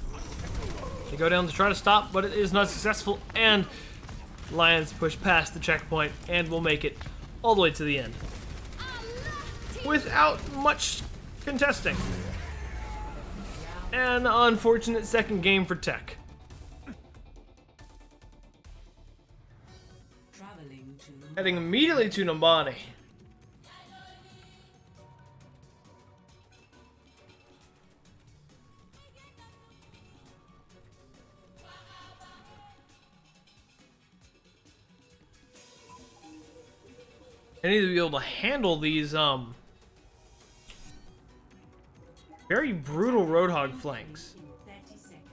They go down to try to stop, but it is not successful, and Lions push past the checkpoint and will make it all the way to the end. Without much contesting. An unfortunate second game for Tech. Heading immediately to Numbani. I need to be able to handle these very brutal Roadhog flanks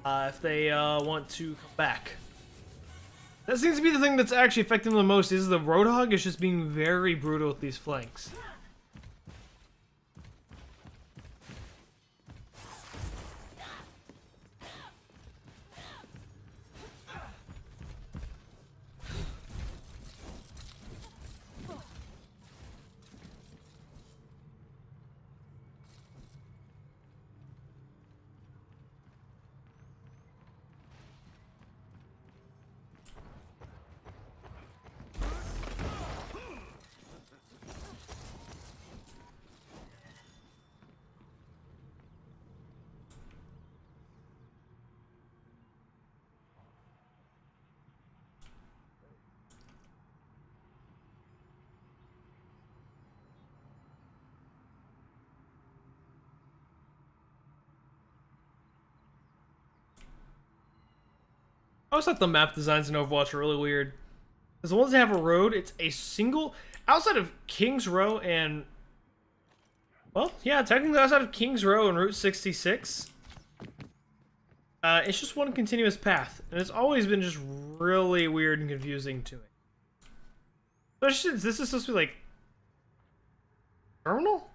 if they want to come back. That seems to be the thing that's actually affecting them the most, is the Roadhog is just being very brutal with these flanks. I always thought the map designs in Overwatch are really weird. Because the ones that have a road, it's a single... Outside of King's Row and... Well, yeah, technically outside of King's Row and Route 66, it's just one continuous path. And it's always been just really weird and confusing to me. Especially since this is supposed to be, like... terminal?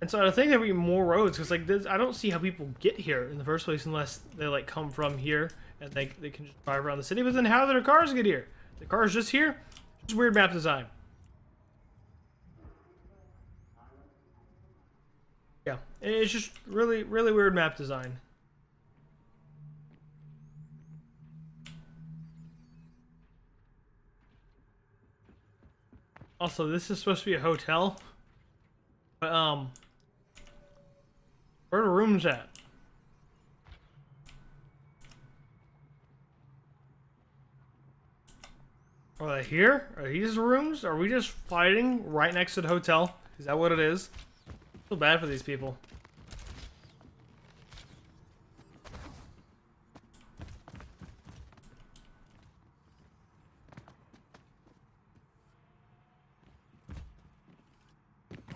And so I think there'll be more roads, because, like, I don't see how people get here in the first place unless they, like, come from here. And they can just drive around the city, but then how do their cars get here? The car's just here? Just weird map design. Yeah, It's just really, really weird map design. Also, this is supposed to be a hotel. But, where are the rooms at? Are they here? Are these the rooms? Are we just fighting right next to the hotel? Is that what it is? I feel bad for these people.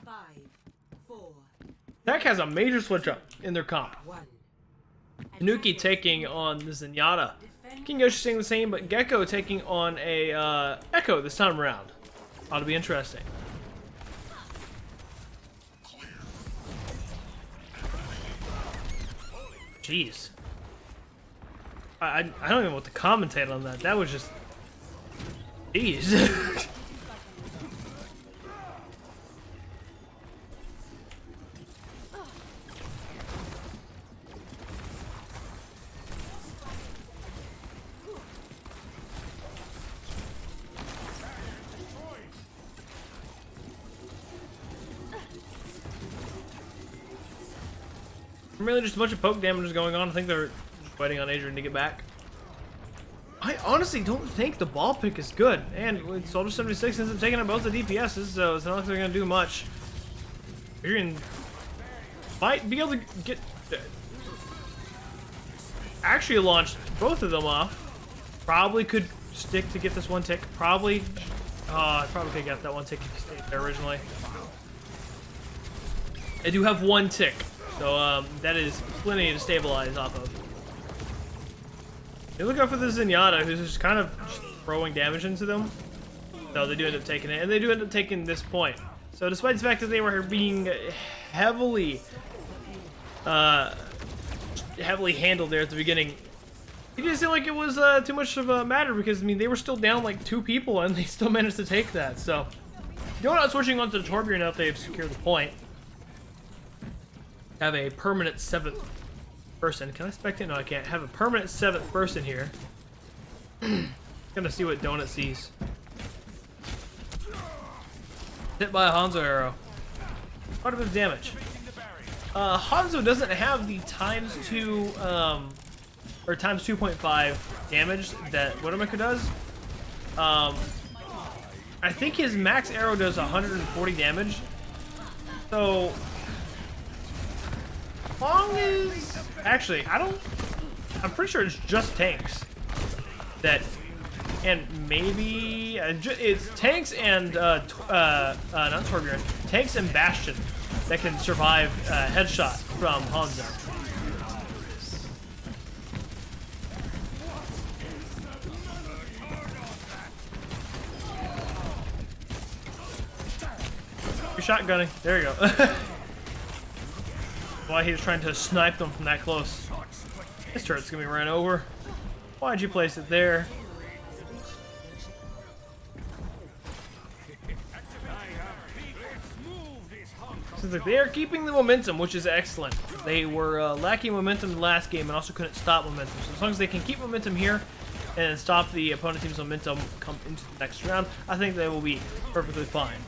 Five, four, Tech has a major switch up in their comp. 1. Nuki taking on the Zenyatta. Kingoshi staying the same, but Gecko taking on a Echo this time around. Ought to be interesting. Jeez. I don't even know what to commentate on that. That was just... Jeez. Really just a bunch of poke damage going on. I think they're just waiting on Adrian to get back. I honestly don't think the ball pick is good. And with Soldier 76 ends up taking out both the DPSs, so it's not like they're going to do much. Adrian might be able to get... Actually launched both of them off. Probably could stick to get this one tick. Probably... I probably could get that one tick if he stayed there originally. I do have one tick. So, that is plenty to stabilize off of. They look out for the Zenyatta, who's just kind of throwing damage into them. So they do end up taking it, and they do end up taking this point. So despite the fact that they were being heavily handled there at the beginning, it didn't seem like it was too much of a matter, because, I mean, they were still down like 2 people, and they still managed to take that. So, Donut switching onto the Torbjorn now they've secured the point. Have a permanent 7th person. Can I spectate? No, I can't. Have a permanent 7th person here. Gonna see what Donut sees. Hit by a Hanzo arrow. Quite a bit of damage. Hanzo doesn't have the ×2 or ×2.5 damage that Widowmaker does. I think his max arrow does 140 damage. So long as... Actually, I'm pretty sure it's just tanks that... And maybe... it's tanks and... not Torbjorn. Tanks and Bastion that can survive headshot from Hanzo. You're shotgunning. There you go. Why he was trying to snipe them from that close. This turret's gonna be ran over. Why'd you place it there? So they are keeping the momentum, which is excellent. They were lacking momentum the last game and also couldn't stop momentum. So as long as they can keep momentum here and stop the opponent team's momentum come into the next round, I think they will be perfectly fine.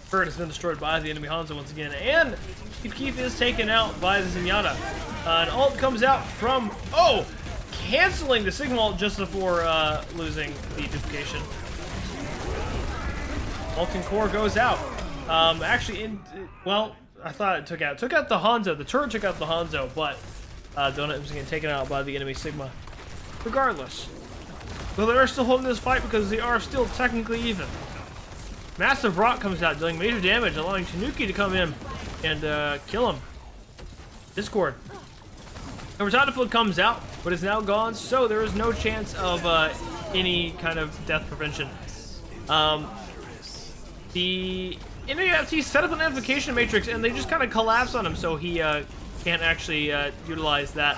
Bird has been destroyed by the enemy Hanzo once again, and Keith is taken out by the Zenyatta. An ult comes out from... Oh! Canceling the Sigma ult just before losing the duplication. Molten Core goes out. Actually, well, I thought it took out the Hanzo. The turret took out the Hanzo, but Donut was getting taken out by the enemy Sigma. Regardless. But they are still holding this fight because they are still technically even. Massive Rock comes out, dealing major damage, allowing Tanuki to come in and kill him. Discord. Overtime comes out, but is now gone, so there is no chance of any kind of death prevention. The enemy FT set up an amplification matrix, and they just kind of collapse on him, so he can't actually utilize that.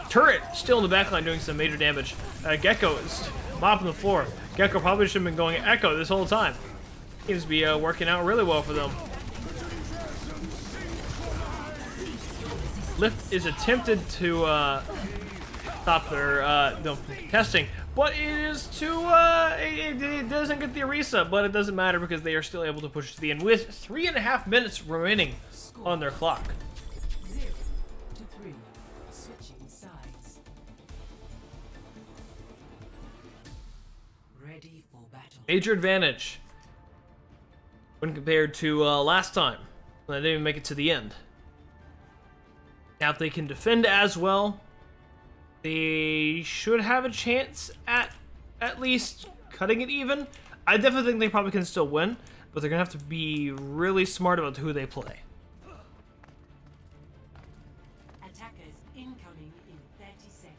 Turret still in the backline doing some major damage. Gecko is mopping the floor. Gecko probably should have been going Echo this whole time. Seems to be working out really well for them. Lift is attempted to stop their testing, but it is too it doesn't get the Orisa, but it doesn't matter because they are still able to push to the end with 3.5 minutes remaining on their clock. 0 to 3. Switching sides. Ready for battle. Major advantage when compared to last time when they didn't even make it to the end. Now if they can defend as well, they should have a chance at least cutting it even. I definitely think they probably can still win, but they're gonna have to be really smart about who they play. Attackers incoming in 30 seconds.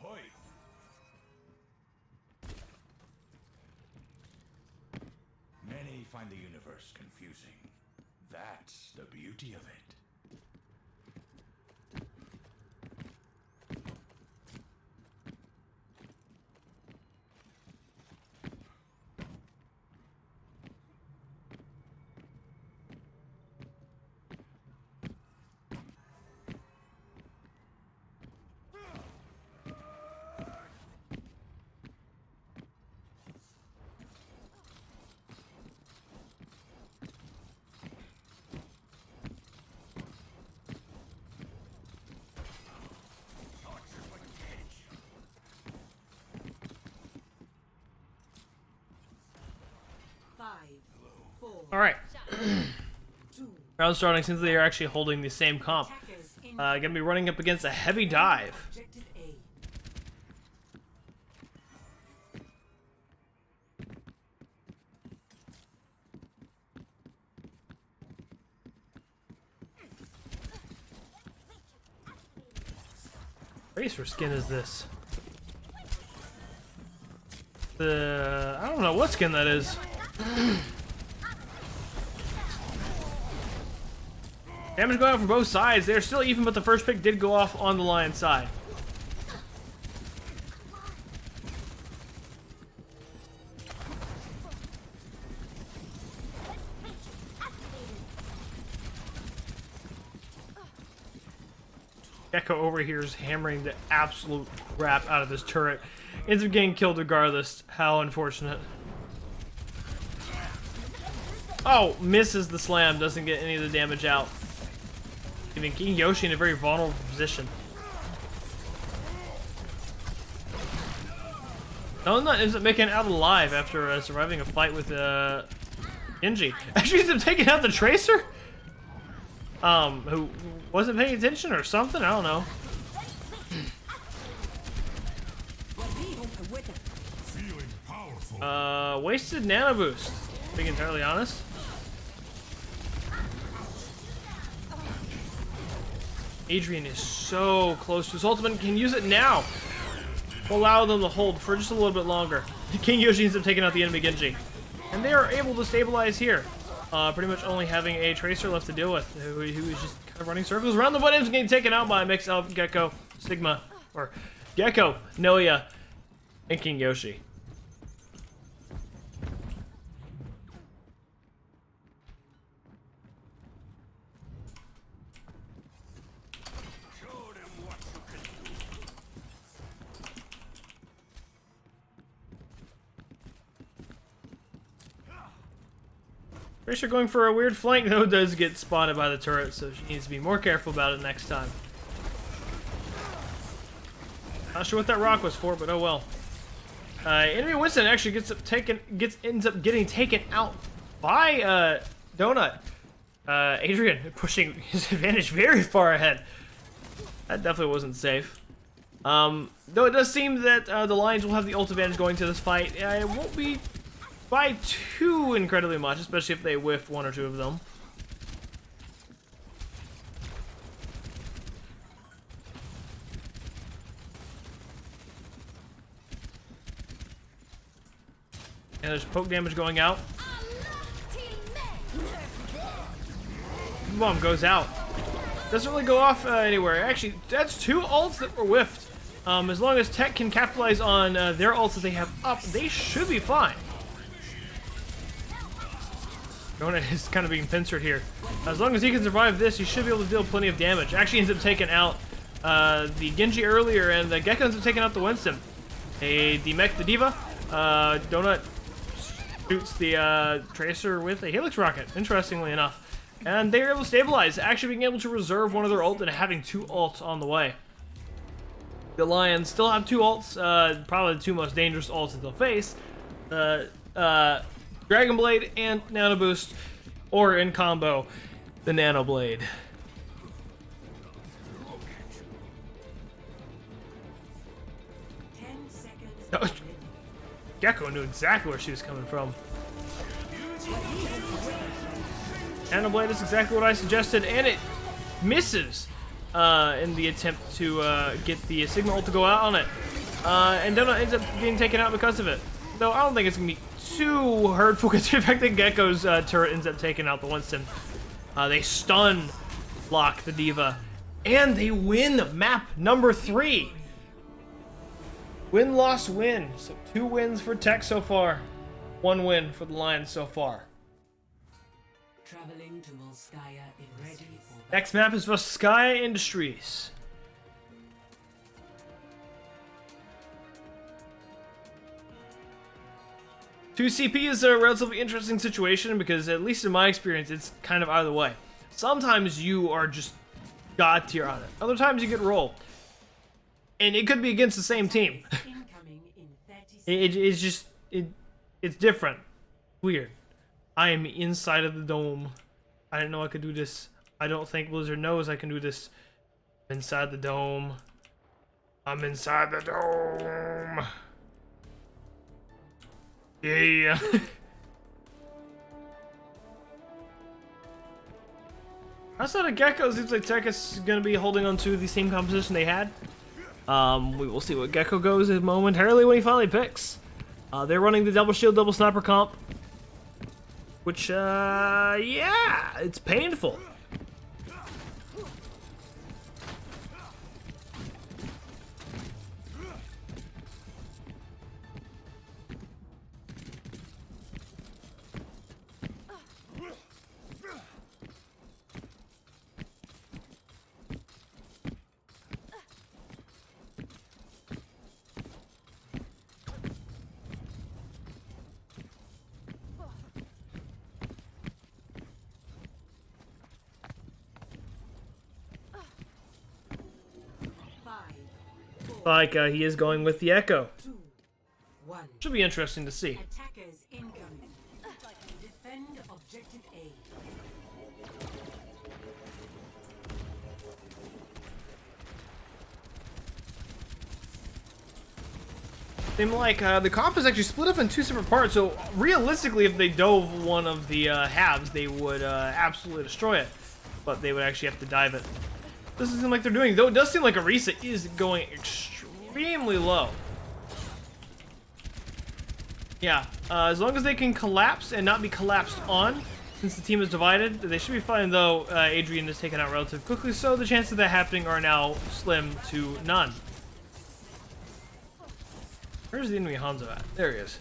Hoi! Many find the universe confusing. That's the beauty of it. All right. Round starting since they are actually holding the same comp. Gonna be running up against a heavy dive. Objective A. Racer skin is this? I don't know what skin that is. Damage going out from both sides. They're still even, but the first pick did go off on the Lion side. Gecko over here is hammering the absolute crap out of this turret. Ends up getting killed regardless. How unfortunate. Oh, misses the slam. Doesn't get any of the damage out. Leaving King Yoshi in a very vulnerable position. Nona ends up making it out alive after surviving a fight with Genji. Actually ends up taking out the Tracer? Who wasn't paying attention or something? I don't know. Wasted nano boost. Being entirely honest. Adrian is so close to his ultimate. Can use it now. Allow them to hold for just a little bit longer. King Yoshi ends up taking out the enemy Genji. And they are able to stabilize here. Pretty much only having a Tracer left to deal with, who is just kind of running circles around the buttons, getting taken out by a mix of Gecko, Sigma, or Gecko, Noya, and King Yoshi. Tracer going for a weird flank, though, does get spotted by the turret, so she needs to be more careful about it next time. Not sure what that rock was for, but oh well. Enemy Winston actually ends up getting taken out by Donut. Adrian pushing his advantage very far ahead. That definitely wasn't safe. Though it does seem that the Lions will have the ult advantage going to this fight. It won't be by too incredibly much, especially if they whiff one or two of them. And there's poke damage going out. Bomb goes out. Doesn't really go off anywhere. Actually, that's two ults that were whiffed. As long as Tech can capitalize on their ults that they have up, they should be fine. Donut is kind of being pincered here. As long as he can survive this, he should be able to deal plenty of damage. Actually ends up taking out the Genji earlier, and the Gecko ends up taking out the Winston. The mech, the Diva. Donut shoots the Tracer with a Helix Rocket, interestingly enough. And they're able to stabilize, actually being able to reserve one of their ult and having two ults on the way. The Lions still have two ults, probably the two most dangerous ults that they'll face. Dragon Blade and Nano Boost, or in combo, the Nano Blade. Oh, Gecko knew exactly where she was coming from. Nano Blade is exactly what I suggested, and it misses in the attempt to get the Sigma ult to go out on it. And Donut ends up being taken out because of it. Though I don't think it's going to be too hurtful, considering the fact that Gecko's turret ends up taking out the Winston. They stun block the Diva, and they win map number 3. Win, loss, win. So 2 wins for Tech so far. 1 win for the Lions so far. Traveling to Volskaya in ready for Next map is Volskaya Industries. Two CP is a relatively interesting situation because, at least in my experience, it's kind of out of the way. Sometimes you are just god tier on it. Other times you get rolled. And it could be against the same team. incoming in 30 seconds. It's different. Weird. I am inside of the dome. I didn't know I could do this. I don't think Blizzard knows I can do this. I'm inside the dome. I'm inside the dome. Yeah. Outside of Gecko, it seems like Tech is going to be holding on to the same composition they had. We will see what Gecko goes momentarily when he finally picks. They're running the double shield, double sniper comp. Which, yeah, it's painful. Like, he is going with the Echo. 2, 1. Should be interesting to see. Attackers incoming. Defend objective A. Seem like the comp is actually split up in 2 separate parts, so realistically, if they dove one of the halves, they would absolutely destroy it. But they would actually have to dive it. Doesn't seem like they're doing, though it does seem like Arisa is going extremely low. Yeah, as long as they can collapse and not be collapsed on, since the team is divided, they should be fine, though Adrian is taken out relatively quickly, so the chances of that happening are now slim to none. Where's the enemy Hanzo at? There he is.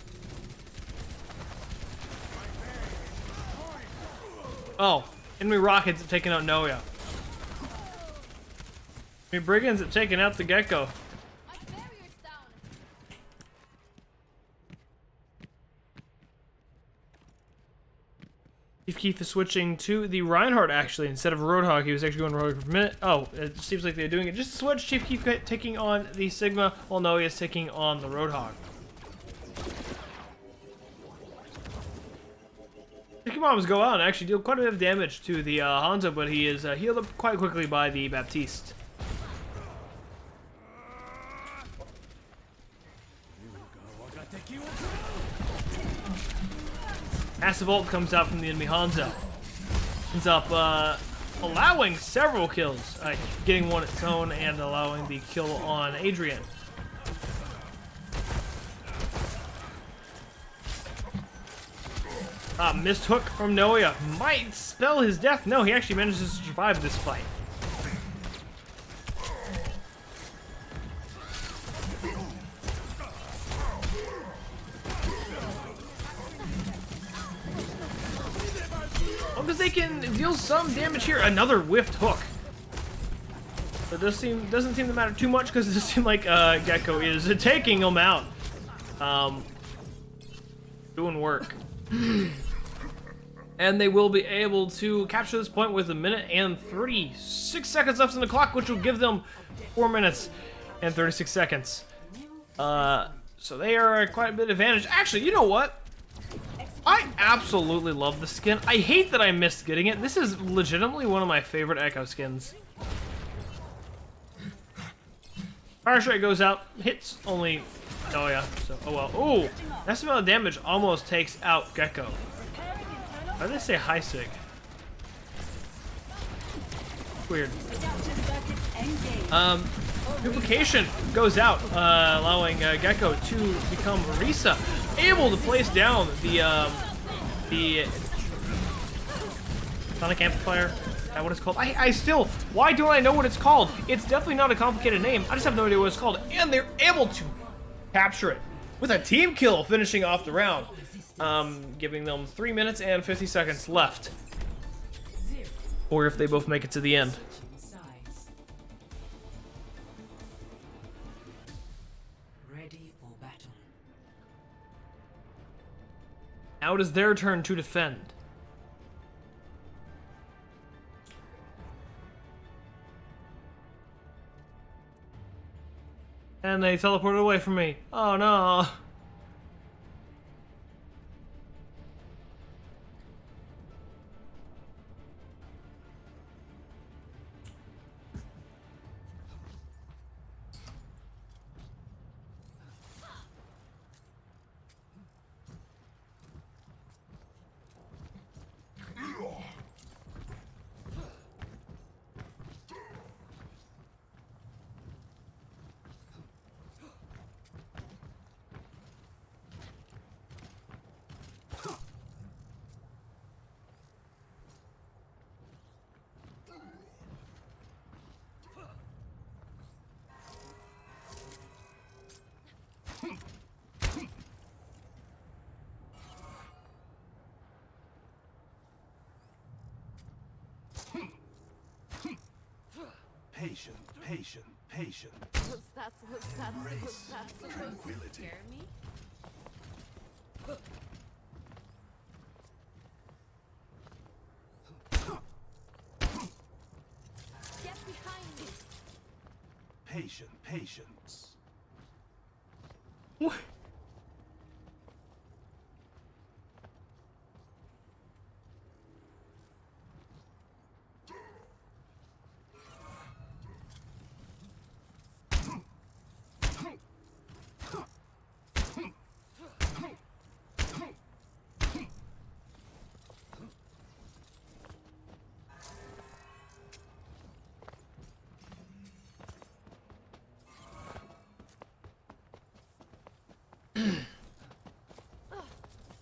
Oh, enemy Rockets have taken out Noya. Enemy Brigands have taken out the Gecko. My barrier's down. Chief Keef is switching to the Reinhardt, actually, instead of Roadhog. He was actually going Roadhog for a minute. Oh, it seems like they're doing it just to switch. Chief Keef taking on the Sigma, while Noe is taking on the Roadhog. Chicken Bombs go out and actually deal quite a bit of damage to the Hanzo, but he is healed up quite quickly by the Baptiste. Massive ult comes out from the enemy Hanzo. Ends up allowing several kills, getting one its own and allowing the kill on Adrian. Missed hook from Noia might spell his death. No, he actually manages to survive this fight. Oh, because they can deal some damage here. Another whiffed hook. But doesn't seem to matter too much because it does seem like Gecko is taking him out. Doing work. And they will be able to capture this point with 1 minute and 36 seconds left on the clock, which will give them 4 minutes and 36 seconds. So they are quite a bit advantage. Actually, you know what? I absolutely love the skin. I hate that I missed getting it. This is legitimately one of my favorite Echo skins. Fire Strike goes out, hits only. Oh yeah. So oh well. Ooh, that's amount of damage almost takes out Gecko. Why did they say high sig? Weird. Duplication goes out, allowing Gecko to become Risa, able to place down the sonic amplifier. Is that what it's called? I still, why don't I know what it's called? It's definitely not a complicated name. I just have no idea what it's called, and they're able to capture it with a team kill, finishing off the round. Giving them 3 minutes and 50 seconds left. Or if they both make it to the end. Ready for battle. Now it is their turn to defend. And they teleported away from me. Oh no. Patient. Was that supposed to scare me? Get behind me. Patience. What?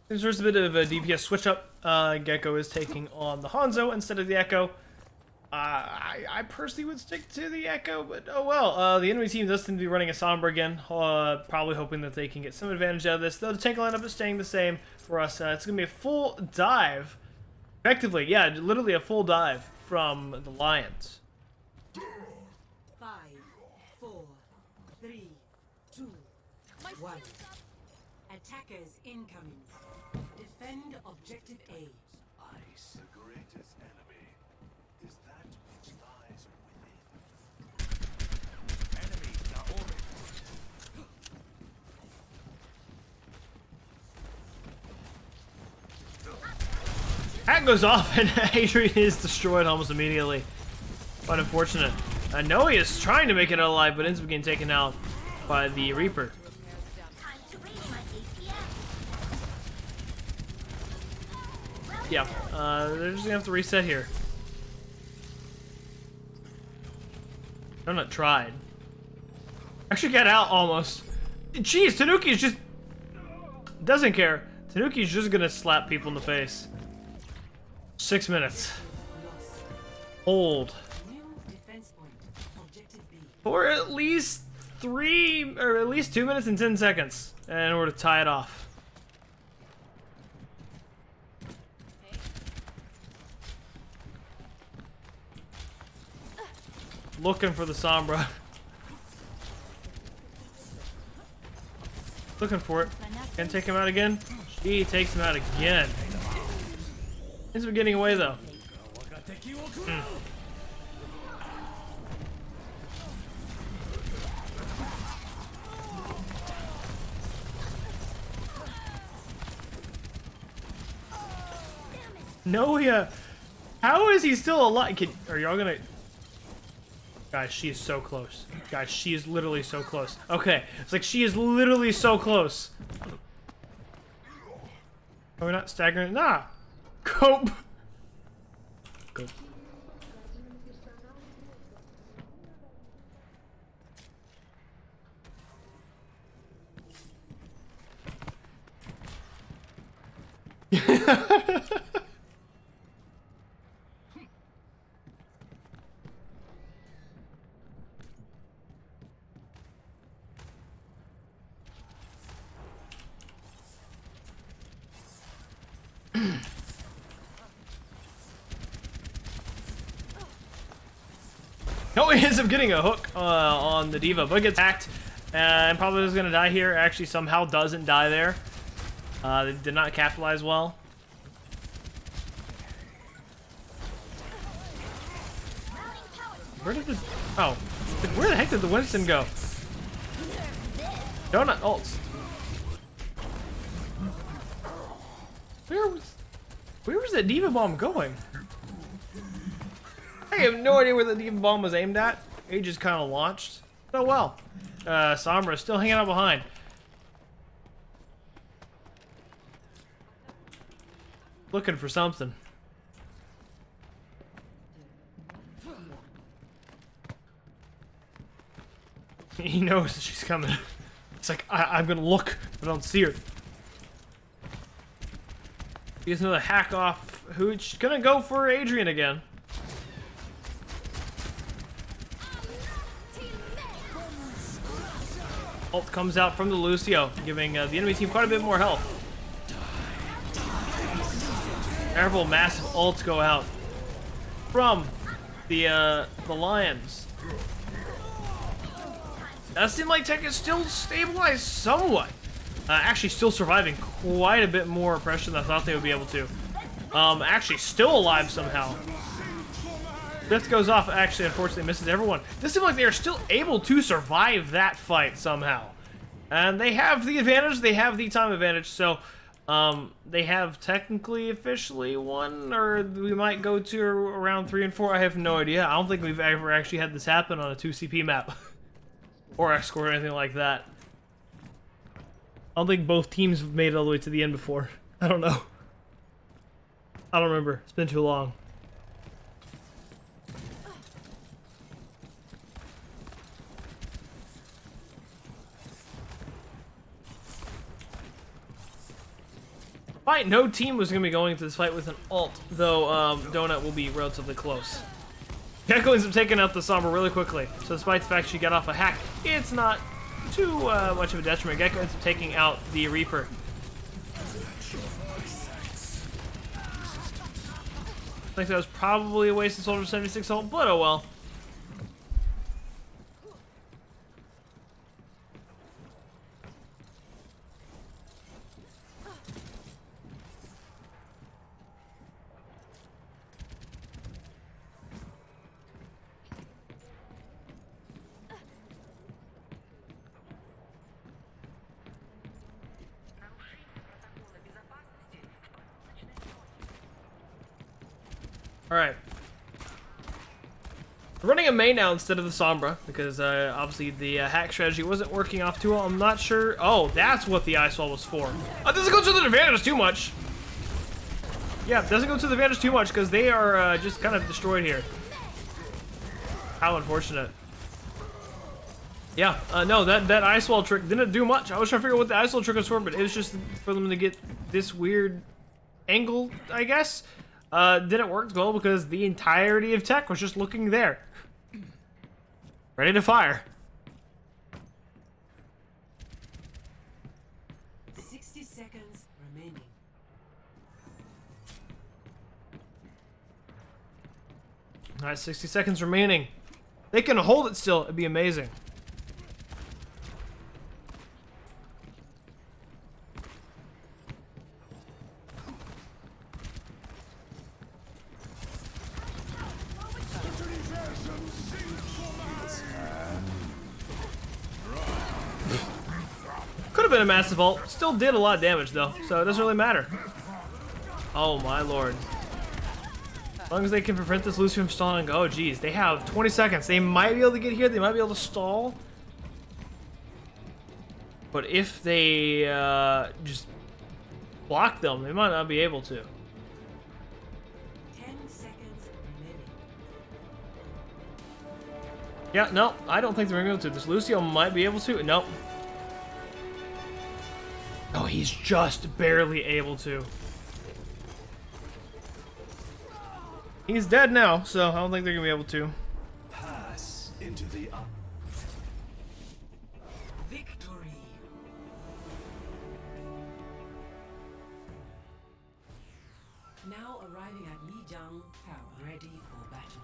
There's a bit of a DPS switch up. Gecko is taking on the Hanzo instead of the Echo. I personally would stick to the Echo, but oh well. The enemy team does seem to be running a Sombra again, probably hoping that they can get some advantage out of this. Though the tank lineup is staying the same for us. It's going to be a full dive. Effectively, yeah, literally a full dive from the Lions. 5, 4, 3, 2, 1. Attackers incoming. Defend objective A. The greatest enemy is that which lies within. Enemies are already. Hat goes off and Adrian is destroyed almost immediately. Quite unfortunate. I know he is trying to make it alive, but ends up getting taken out by the Reaper. Time to raise my APM. Yeah, they're just gonna have to reset here. Donut tried. Actually got out almost. Jeez, Tanuki's just doesn't care. Tanuki's just gonna slap people in the face. 6 minutes. Hold. New defense point. Objective B. For at least 2 minutes and 10 seconds. And we're to tie it off. Looking for the Sombra. Looking for it. Can take him out again. She takes him out again. Ends up getting away though. No, yeah. How is he still alive? Are y'all gonna? Guys, she is so close. Guys, she is literally so close. Okay, it's like she is literally so close. Are we not staggering? Nah. Cope. Cope. No, he ends up getting a hook on the Diva, but gets hacked and probably is going to die here. Actually, somehow doesn't die there. They did not capitalize well. Where did the... Oh. Where the heck did the Winston go? Donut ults. Where was that Diva Bomb going? I have no idea where the Diva Bomb was aimed at. It just kind of launched. Oh well. Sombra is still hanging out behind. Looking for something. He knows that she's coming. It's like, I'm gonna look, but I don't see her. He gets another hack off. Who's gonna go for Adrian again? Ult comes out from the Lucio, giving the enemy team quite a bit more health. Several massive ults go out from the Lions. That seemed like Tech is still stabilized somewhat. Actually still surviving quite a bit more pressure than I thought they would be able to. Actually still alive somehow. Rift goes off, actually unfortunately misses everyone. This seems like they are still able to survive that fight somehow. And they have the advantage, they have the time advantage, so they have technically officially won, or we might go to around 3 and 4, I have no idea. I don't think we've ever actually had this happen on a 2CP map. Or X-Score or anything like that. I don't think both teams have made it all the way to the end before. I don't know. I don't remember. It's been too long. Fight, no team was going to be going into this fight with an ult, though Donut will be relatively close. Gecko ends up taking out the Sombra really quickly, so despite the fact she got off a hack, it's not too much of a detriment. Gecko ends up taking out the Reaper. I think that was probably a waste of Soldier 76 ult, but oh well. Alright. Running a main now instead of the Sombra, because obviously the hack strategy wasn't working off too well. I'm not sure. Oh, that's what the Ice Wall was for. Doesn't go to the advantage too much. Yeah, doesn't go to the advantage too much, because they are just kind of destroyed here. How unfortunate. Yeah, no, that Ice Wall trick didn't do much. I was trying to figure out what the Ice Wall trick was for, but it was just for them to get this weird angle, I guess. Didn't work well because the entirety of tech was just looking there. Ready to fire. 60 seconds remaining. Alright, 60 seconds remaining. They can hold it still, it'd be amazing. Could have been a massive ult. Still did a lot of damage though, so it doesn't really matter. Oh my lord. As long as they can prevent this Lucio from stalling. Oh geez, they have 20 seconds. They might be able to get here, they might be able to stall. But if they just block them, they might not be able to. 10 seconds remaining. Yeah, no, I don't think they're going to be able to. This Lucio might be able to. Nope. Oh, he's just barely able to. He's dead now, so I don't think they're going to be able to. Pass into the Victory. Now arriving at Lijiang Tower, ready for battle.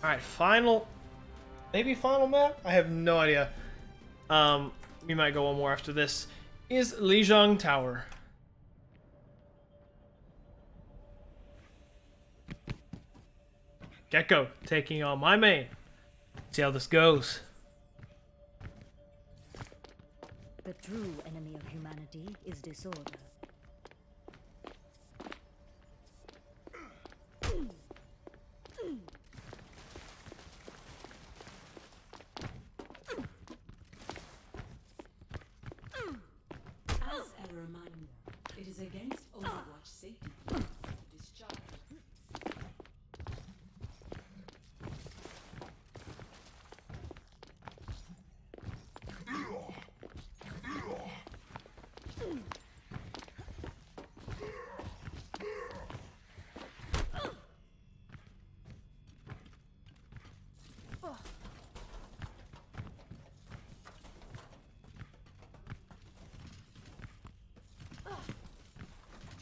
Alright, final... Maybe final map? I have no idea. We might go one more after this. Is Lijiang Tower. Gecko taking on my main. See how this goes. The true enemy of humanity is disorder. As a reminder, it is against Overwatch safety to discharge.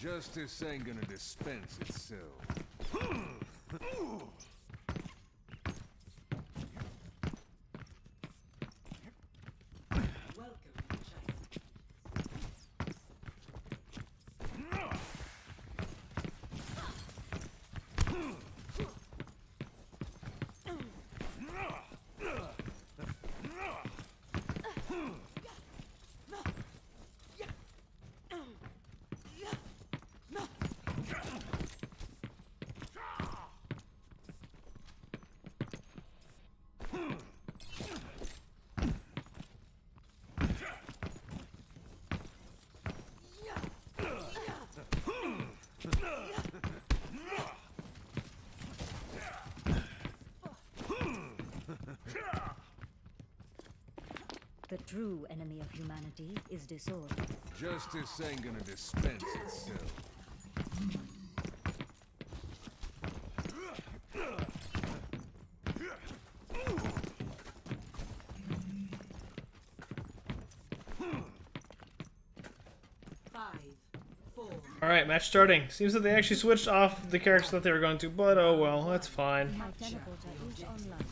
Justice ain't gonna dispense itself. Welcome to China. The true enemy of humanity is disorder. Justice ain't gonna dispense itself. Alright, match starting. Seems that they actually switched off the characters that they were going to, but oh well, that's fine. My teleporter is online.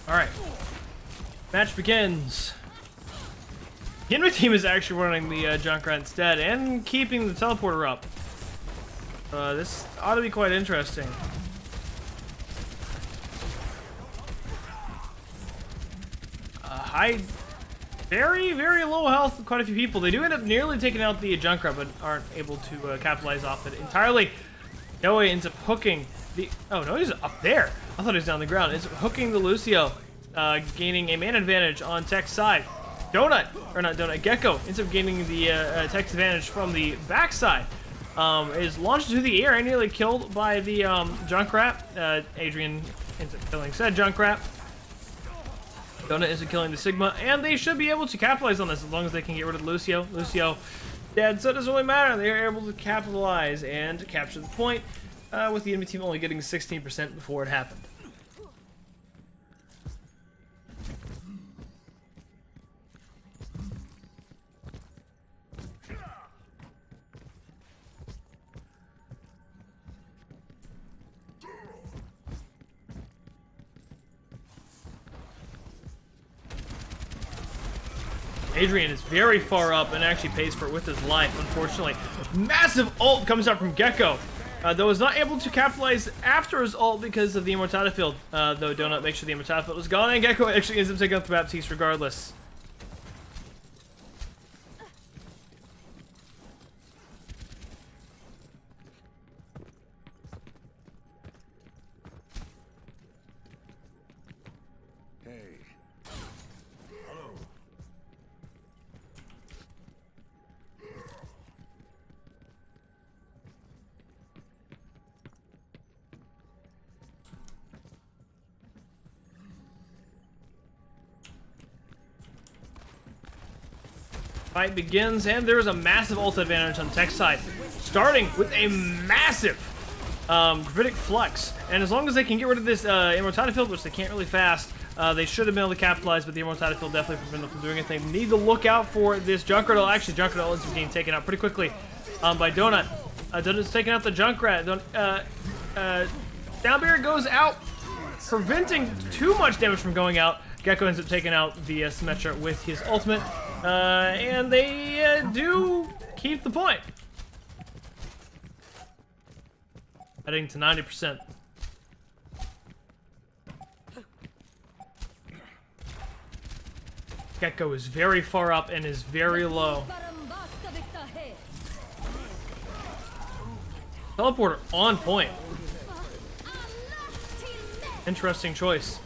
Alright. Match begins. The enemy team is actually running the Junkrat instead and keeping the teleporter up. This ought to be quite interesting. High, very, very low health, quite a few people. They do end up nearly taking out the Junkrat, but aren't able to capitalize off it entirely. Noe ends up hooking the... Oh, no, he's up there. I thought he was down on the ground. Ends up hooking the Lucio, gaining a man advantage on Tech's side. Donut, or not Donut, Gecko ends up gaining the Tech's advantage from the backside. Is launched into the air and nearly killed by the Junkrat. Adrian ends up killing said Junkrat. Donut isn't killing the Sigma, and they should be able to capitalize on this as long as they can get rid of Lucio. Lucio dead, so it doesn't really matter. They are able to capitalize and capture the point, with the enemy team only getting 16% before it happened. Adrian is very far up and actually pays for it with his life, unfortunately. Massive ult comes out from Gecko, though is not able to capitalize after his ult because of the Immortality Field, though Donut makes sure the Immortality Field is gone, and Gecko actually ends up taking out the Baptiste regardless. Fight begins, and there is a massive ult advantage on Tech's side, starting with a massive Gravitic Flux. And as long as they can get rid of this Immortality Field, which they can't really fast, they should have been able to capitalize, but the Immortality Field definitely prevented them from doing anything. Need to look out for this Junkrat ult. Actually, Junkrat ult is being taken out pretty quickly by Donut. Donut's taking out the Junkrat. Downbear goes out, preventing too much damage from going out. Gecko ends up taking out the Symmetra with his ultimate. And they do keep the point. Heading to 90%. Gecko is very far up and is very low. Teleporter on point. Interesting choice.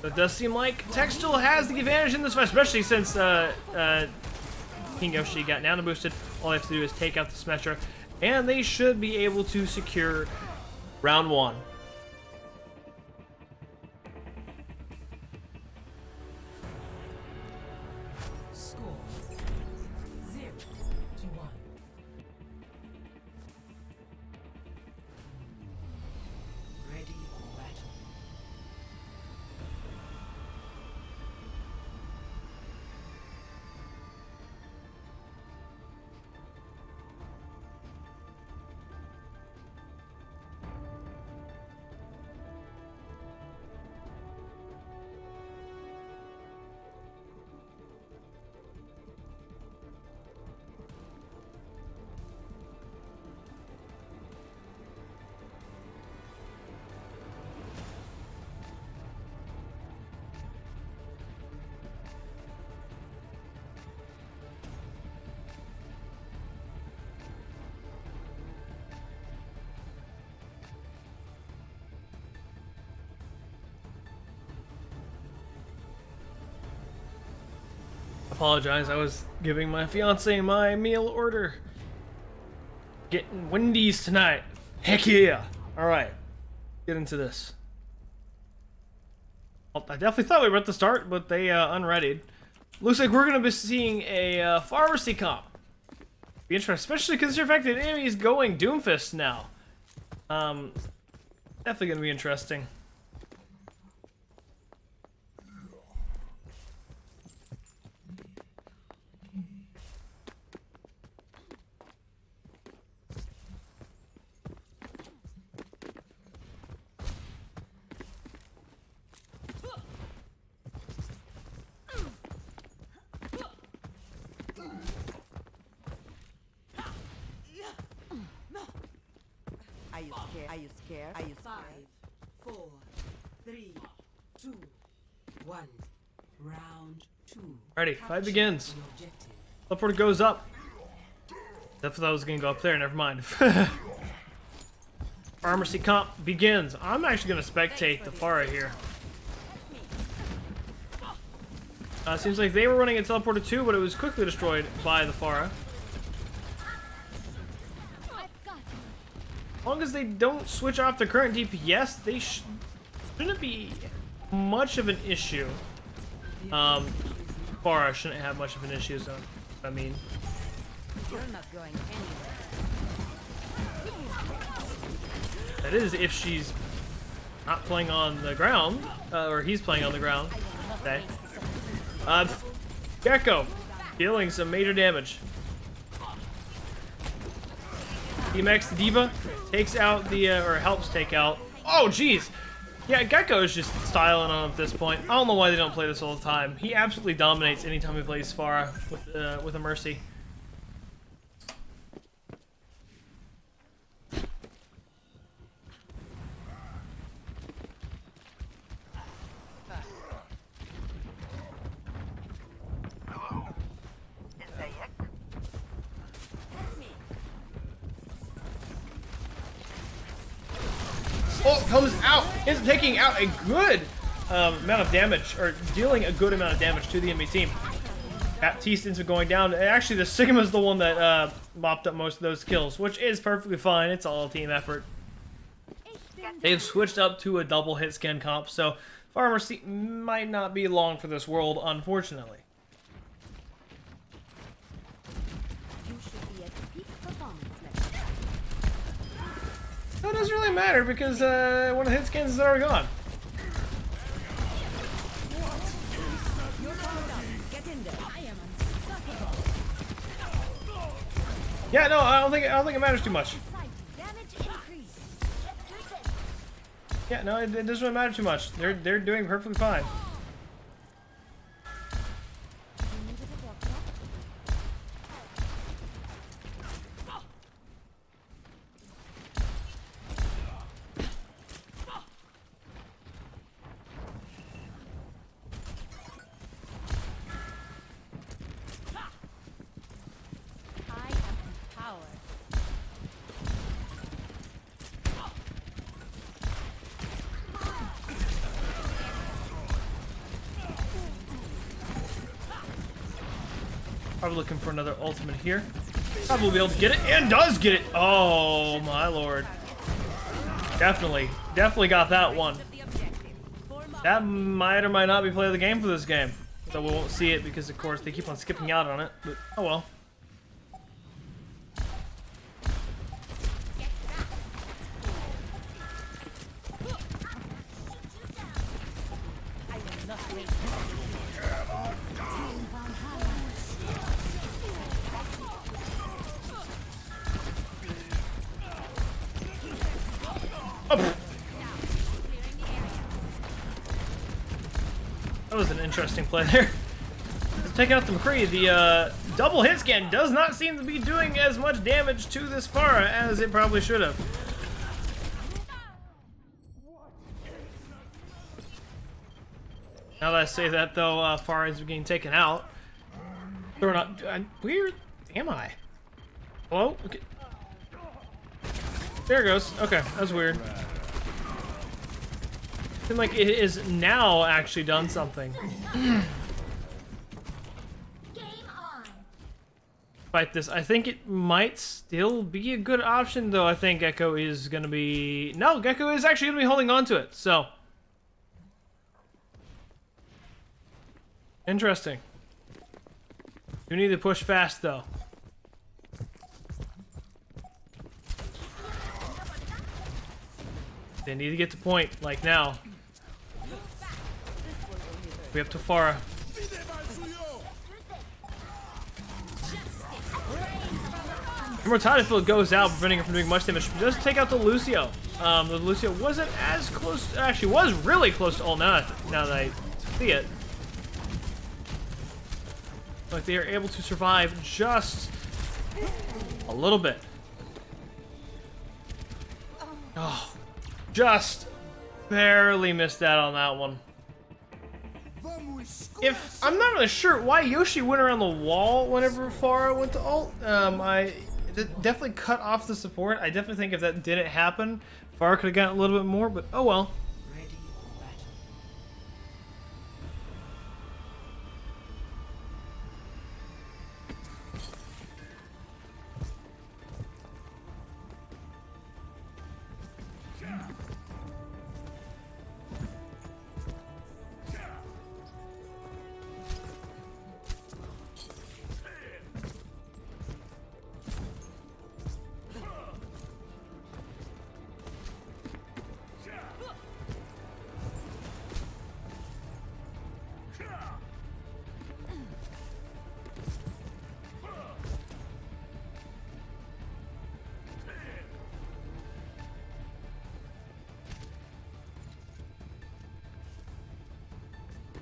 It does seem like Tech still has the advantage in this fight, especially since King Yoshi got nano boosted. All they have to do is take out the Symmetra, and they should be able to secure round one. Score 0-1. Ready for battle. Apologize, I was giving my fiance my meal order. Getting Wendy's tonight. Heck yeah! Alright, get into this. Well, I definitely thought we were at the start, but they unreadied. Looks like we're going to be seeing a pharmacy comp. Be interesting, especially because your affected enemy is going Doomfist now. Definitely going to be interesting. scared? Are you scared? Are you Five, scared? 4, 3, 2, 1. Round 2. Ready, fight begins. The objective. Teleport goes up. I thought I was gonna go up there, never mind. Pharmacy comp begins. I'm actually gonna spectate the Pharah here. Seems like they were running a teleporter too, but it was quickly destroyed by the Pharah. As long as they don't switch off the current DPS, they shouldn't be much of an issue. Pharah shouldn't have much of an issue, so I mean. You're not going anywhere. That is if she's not playing on the ground, or he's playing on the ground. Okay. Gecko, dealing some major damage. DMX Diva takes out the, or helps take out. Oh, jeez. Yeah, Gecko is just styling on at this point. I don't know why they don't play this all the time. He absolutely dominates anytime he plays Pharah with a Mercy. Oh, comes out, is taking out a good amount of damage, or dealing a good amount of damage to the enemy team. Baptiste ends up going down. Actually, the Sigma's the one that mopped up most of those kills, which is perfectly fine. It's all a team effort. They've switched up to a double hit scan comp, so Pharmacy might not be long for this world, unfortunately. You should be at peak performance level. That doesn't really matter because one of the hit scans is already gone. Get in there. I am unstoppable. Yeah, no, I don't think it matters too much. Damage increase. Yeah, no, it doesn't really matter too much. They're doing perfectly fine. You needed a doctor? I am empowered. Probably looking for another ultimate here. Probably will be able to get it, and does get it. Oh my lord. Definitely got that one. That might or might not be play of the game for this game. So we won't see it because of course they keep on skipping out on it, but oh well. I will not waste this. Oh. That was an interesting play there. Take out the McCree. The double hit scan does not seem to be doing as much damage to this Pharah as it probably should have. Now that I say that, though, Pharah is getting taken out. Or not. Where am I? Hello? Okay. There it goes. Okay, that's weird. Seems like it is now actually done something. Fight this. I think it might still be a good option, though. I think Gecko is going to be... No, Gecko is actually going to be holding on to it, so... Interesting. You need to push fast, though. They need to get to point, like now. We have to Pharah. Immortality Field goes out, preventing her from doing much damage. She does take out the Lucio. The Lucio wasn't as close, actually was really close to all now that I see it. Like they are able to survive just a little bit. Oh, just barely missed out on that one. If I'm not really sure why Yoshi went around the wall whenever Farah went to ult. Definitely cut off the support. I definitely think if that didn't happen, Farah could have gotten a little bit more, but oh well. Ready for battle.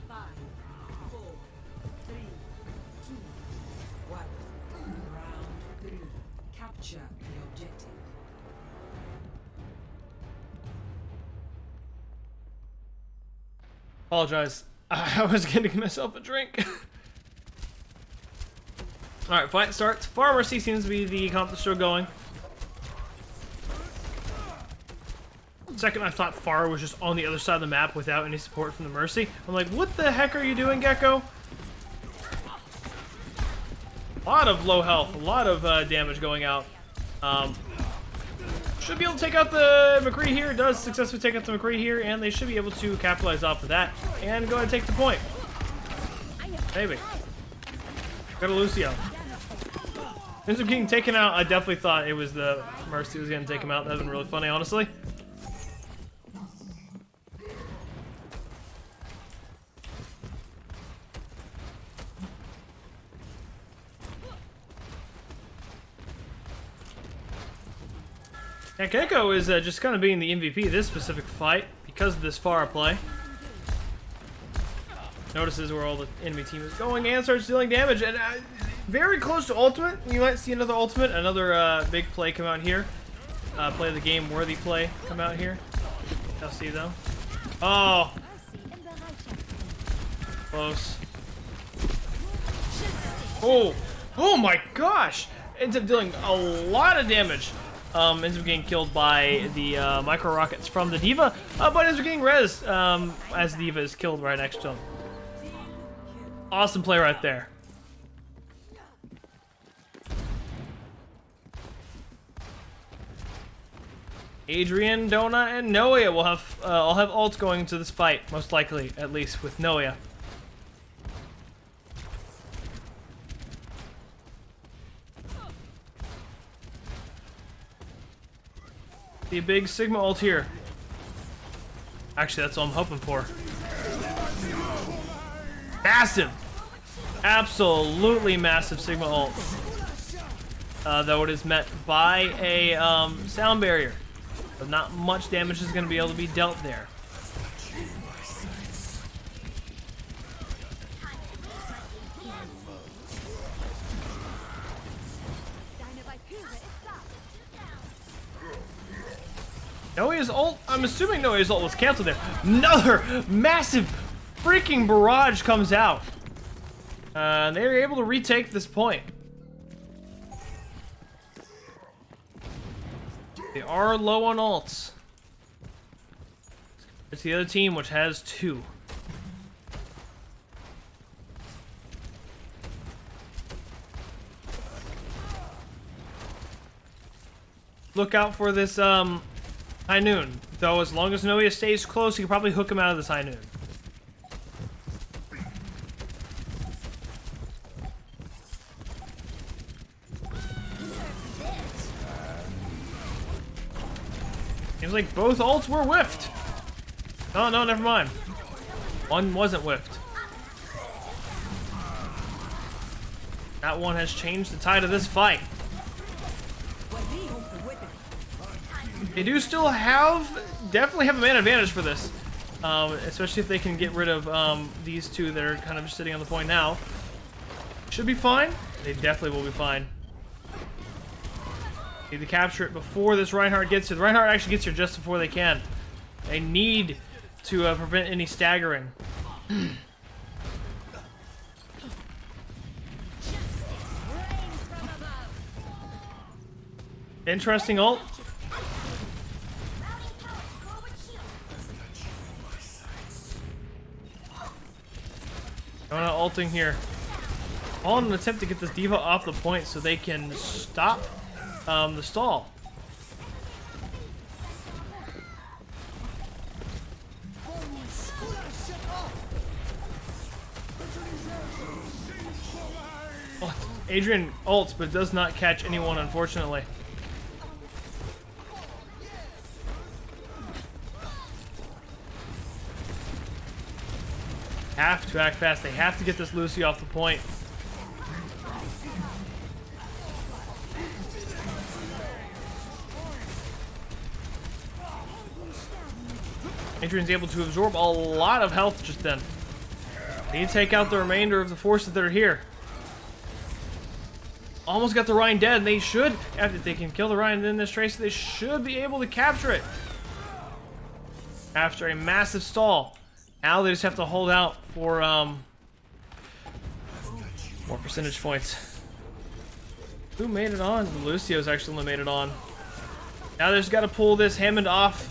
5, 4, 3, 2, 1. Round 3. Capture the objective. Apologize. I was getting myself a drink. Alright, fight starts. Far Mercy seems to be the comp that's still going. Second, I thought Farah was just on the other side of the map without any support from the Mercy. I'm like, what the heck are you doing, Gecko? A lot of low health, a lot of damage going out. Should be able to take out the McCree here. Does successfully take out the McCree here, and they should be able to capitalize off of that and go ahead and take the point. Maybe. Go to Lucio. Ends up getting taken out. I definitely thought it was the Mercy was going to take him out. That would have been really funny, honestly. Yeah, Gecko is just kind of being the MVP of this specific fight because of this Farah play. Notices where all the enemy team is going and starts dealing damage, and very close to ultimate. You might see another ultimate, another big play come out here. Play of the game worthy play come out here. I'll see though. Oh, close. Oh, oh my gosh! Ends up dealing a lot of damage. Ends up getting killed by the micro rockets from the D.Va, but ends up getting res as D.Va is killed right next to him. Awesome play right there. Adrian, Dona, and Noia will have I'll have ults going into this fight, most likely, at least with Noia. The big Sigma ult here. Actually, that's all I'm hoping for. Massive! Absolutely massive Sigma ult. Though it is met by a sound barrier. But not much damage is going to be able to be dealt there. Noia's ult, I'm assuming Noia's ult was canceled there. Another massive freaking barrage comes out. They're able to retake this point. They are low on ults. It's the other team, which has 2. Look out for this, High Noon. Though, as long as Noia stays close, you can probably hook him out of this High Noon. Seems like both ults were whiffed. Oh, no, never mind. One wasn't whiffed. That one has changed the tide of this fight. They do still definitely have a man advantage for this. Especially if they can get rid of these two that are kind of just sitting on the point now. Should be fine. They definitely will be fine. Need to capture it before this Reinhardt gets here. The Reinhardt actually gets here just before they can. They need to prevent any staggering. Interesting ult. Going out ulting here. All in an attempt to get this diva off the point so they can stop the stall. Oh, Adrian ults, but does not catch anyone, unfortunately. Have to act fast. They have to get this Lucy off the point. Adrian's able to absorb a lot of health just then. They need to take out the remainder of the forces that are here. Almost got the Rhine dead, and they should, if they can kill the Rhine in this trace, they should be able to capture it. After a massive stall. Now they just have to hold out for more percentage points. Who made it on? Lucio's actually only made it on. Now they just got to pull this Hammond off.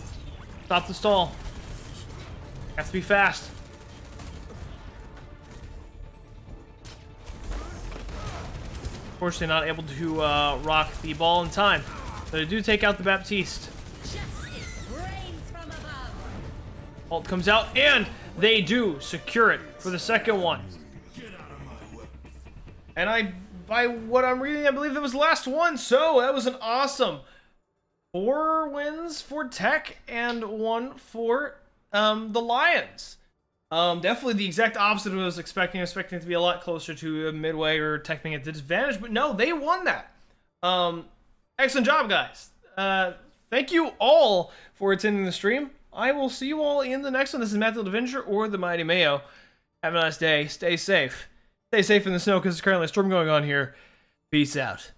Stop the stall. Have to be fast. Unfortunately, not able to rock the ball in time. But they do take out the Baptiste. Ult comes out, and they do secure it for the second one. And by what I'm reading, I believe that was the last one. So that was an awesome 4 wins for Tech and 1 for the Lions. Definitely the exact opposite of what I was expecting. I was expecting it to be a lot closer to a Midway or Tech being at the disadvantage, but no, they won that. Excellent job, guys. Thank you all for attending the stream. I will see you all in the next one. This is Matthew Adventure or the Mighty Mayo. Have a nice day. Stay safe. Stay safe in the snow because there's currently a storm going on here. Peace out.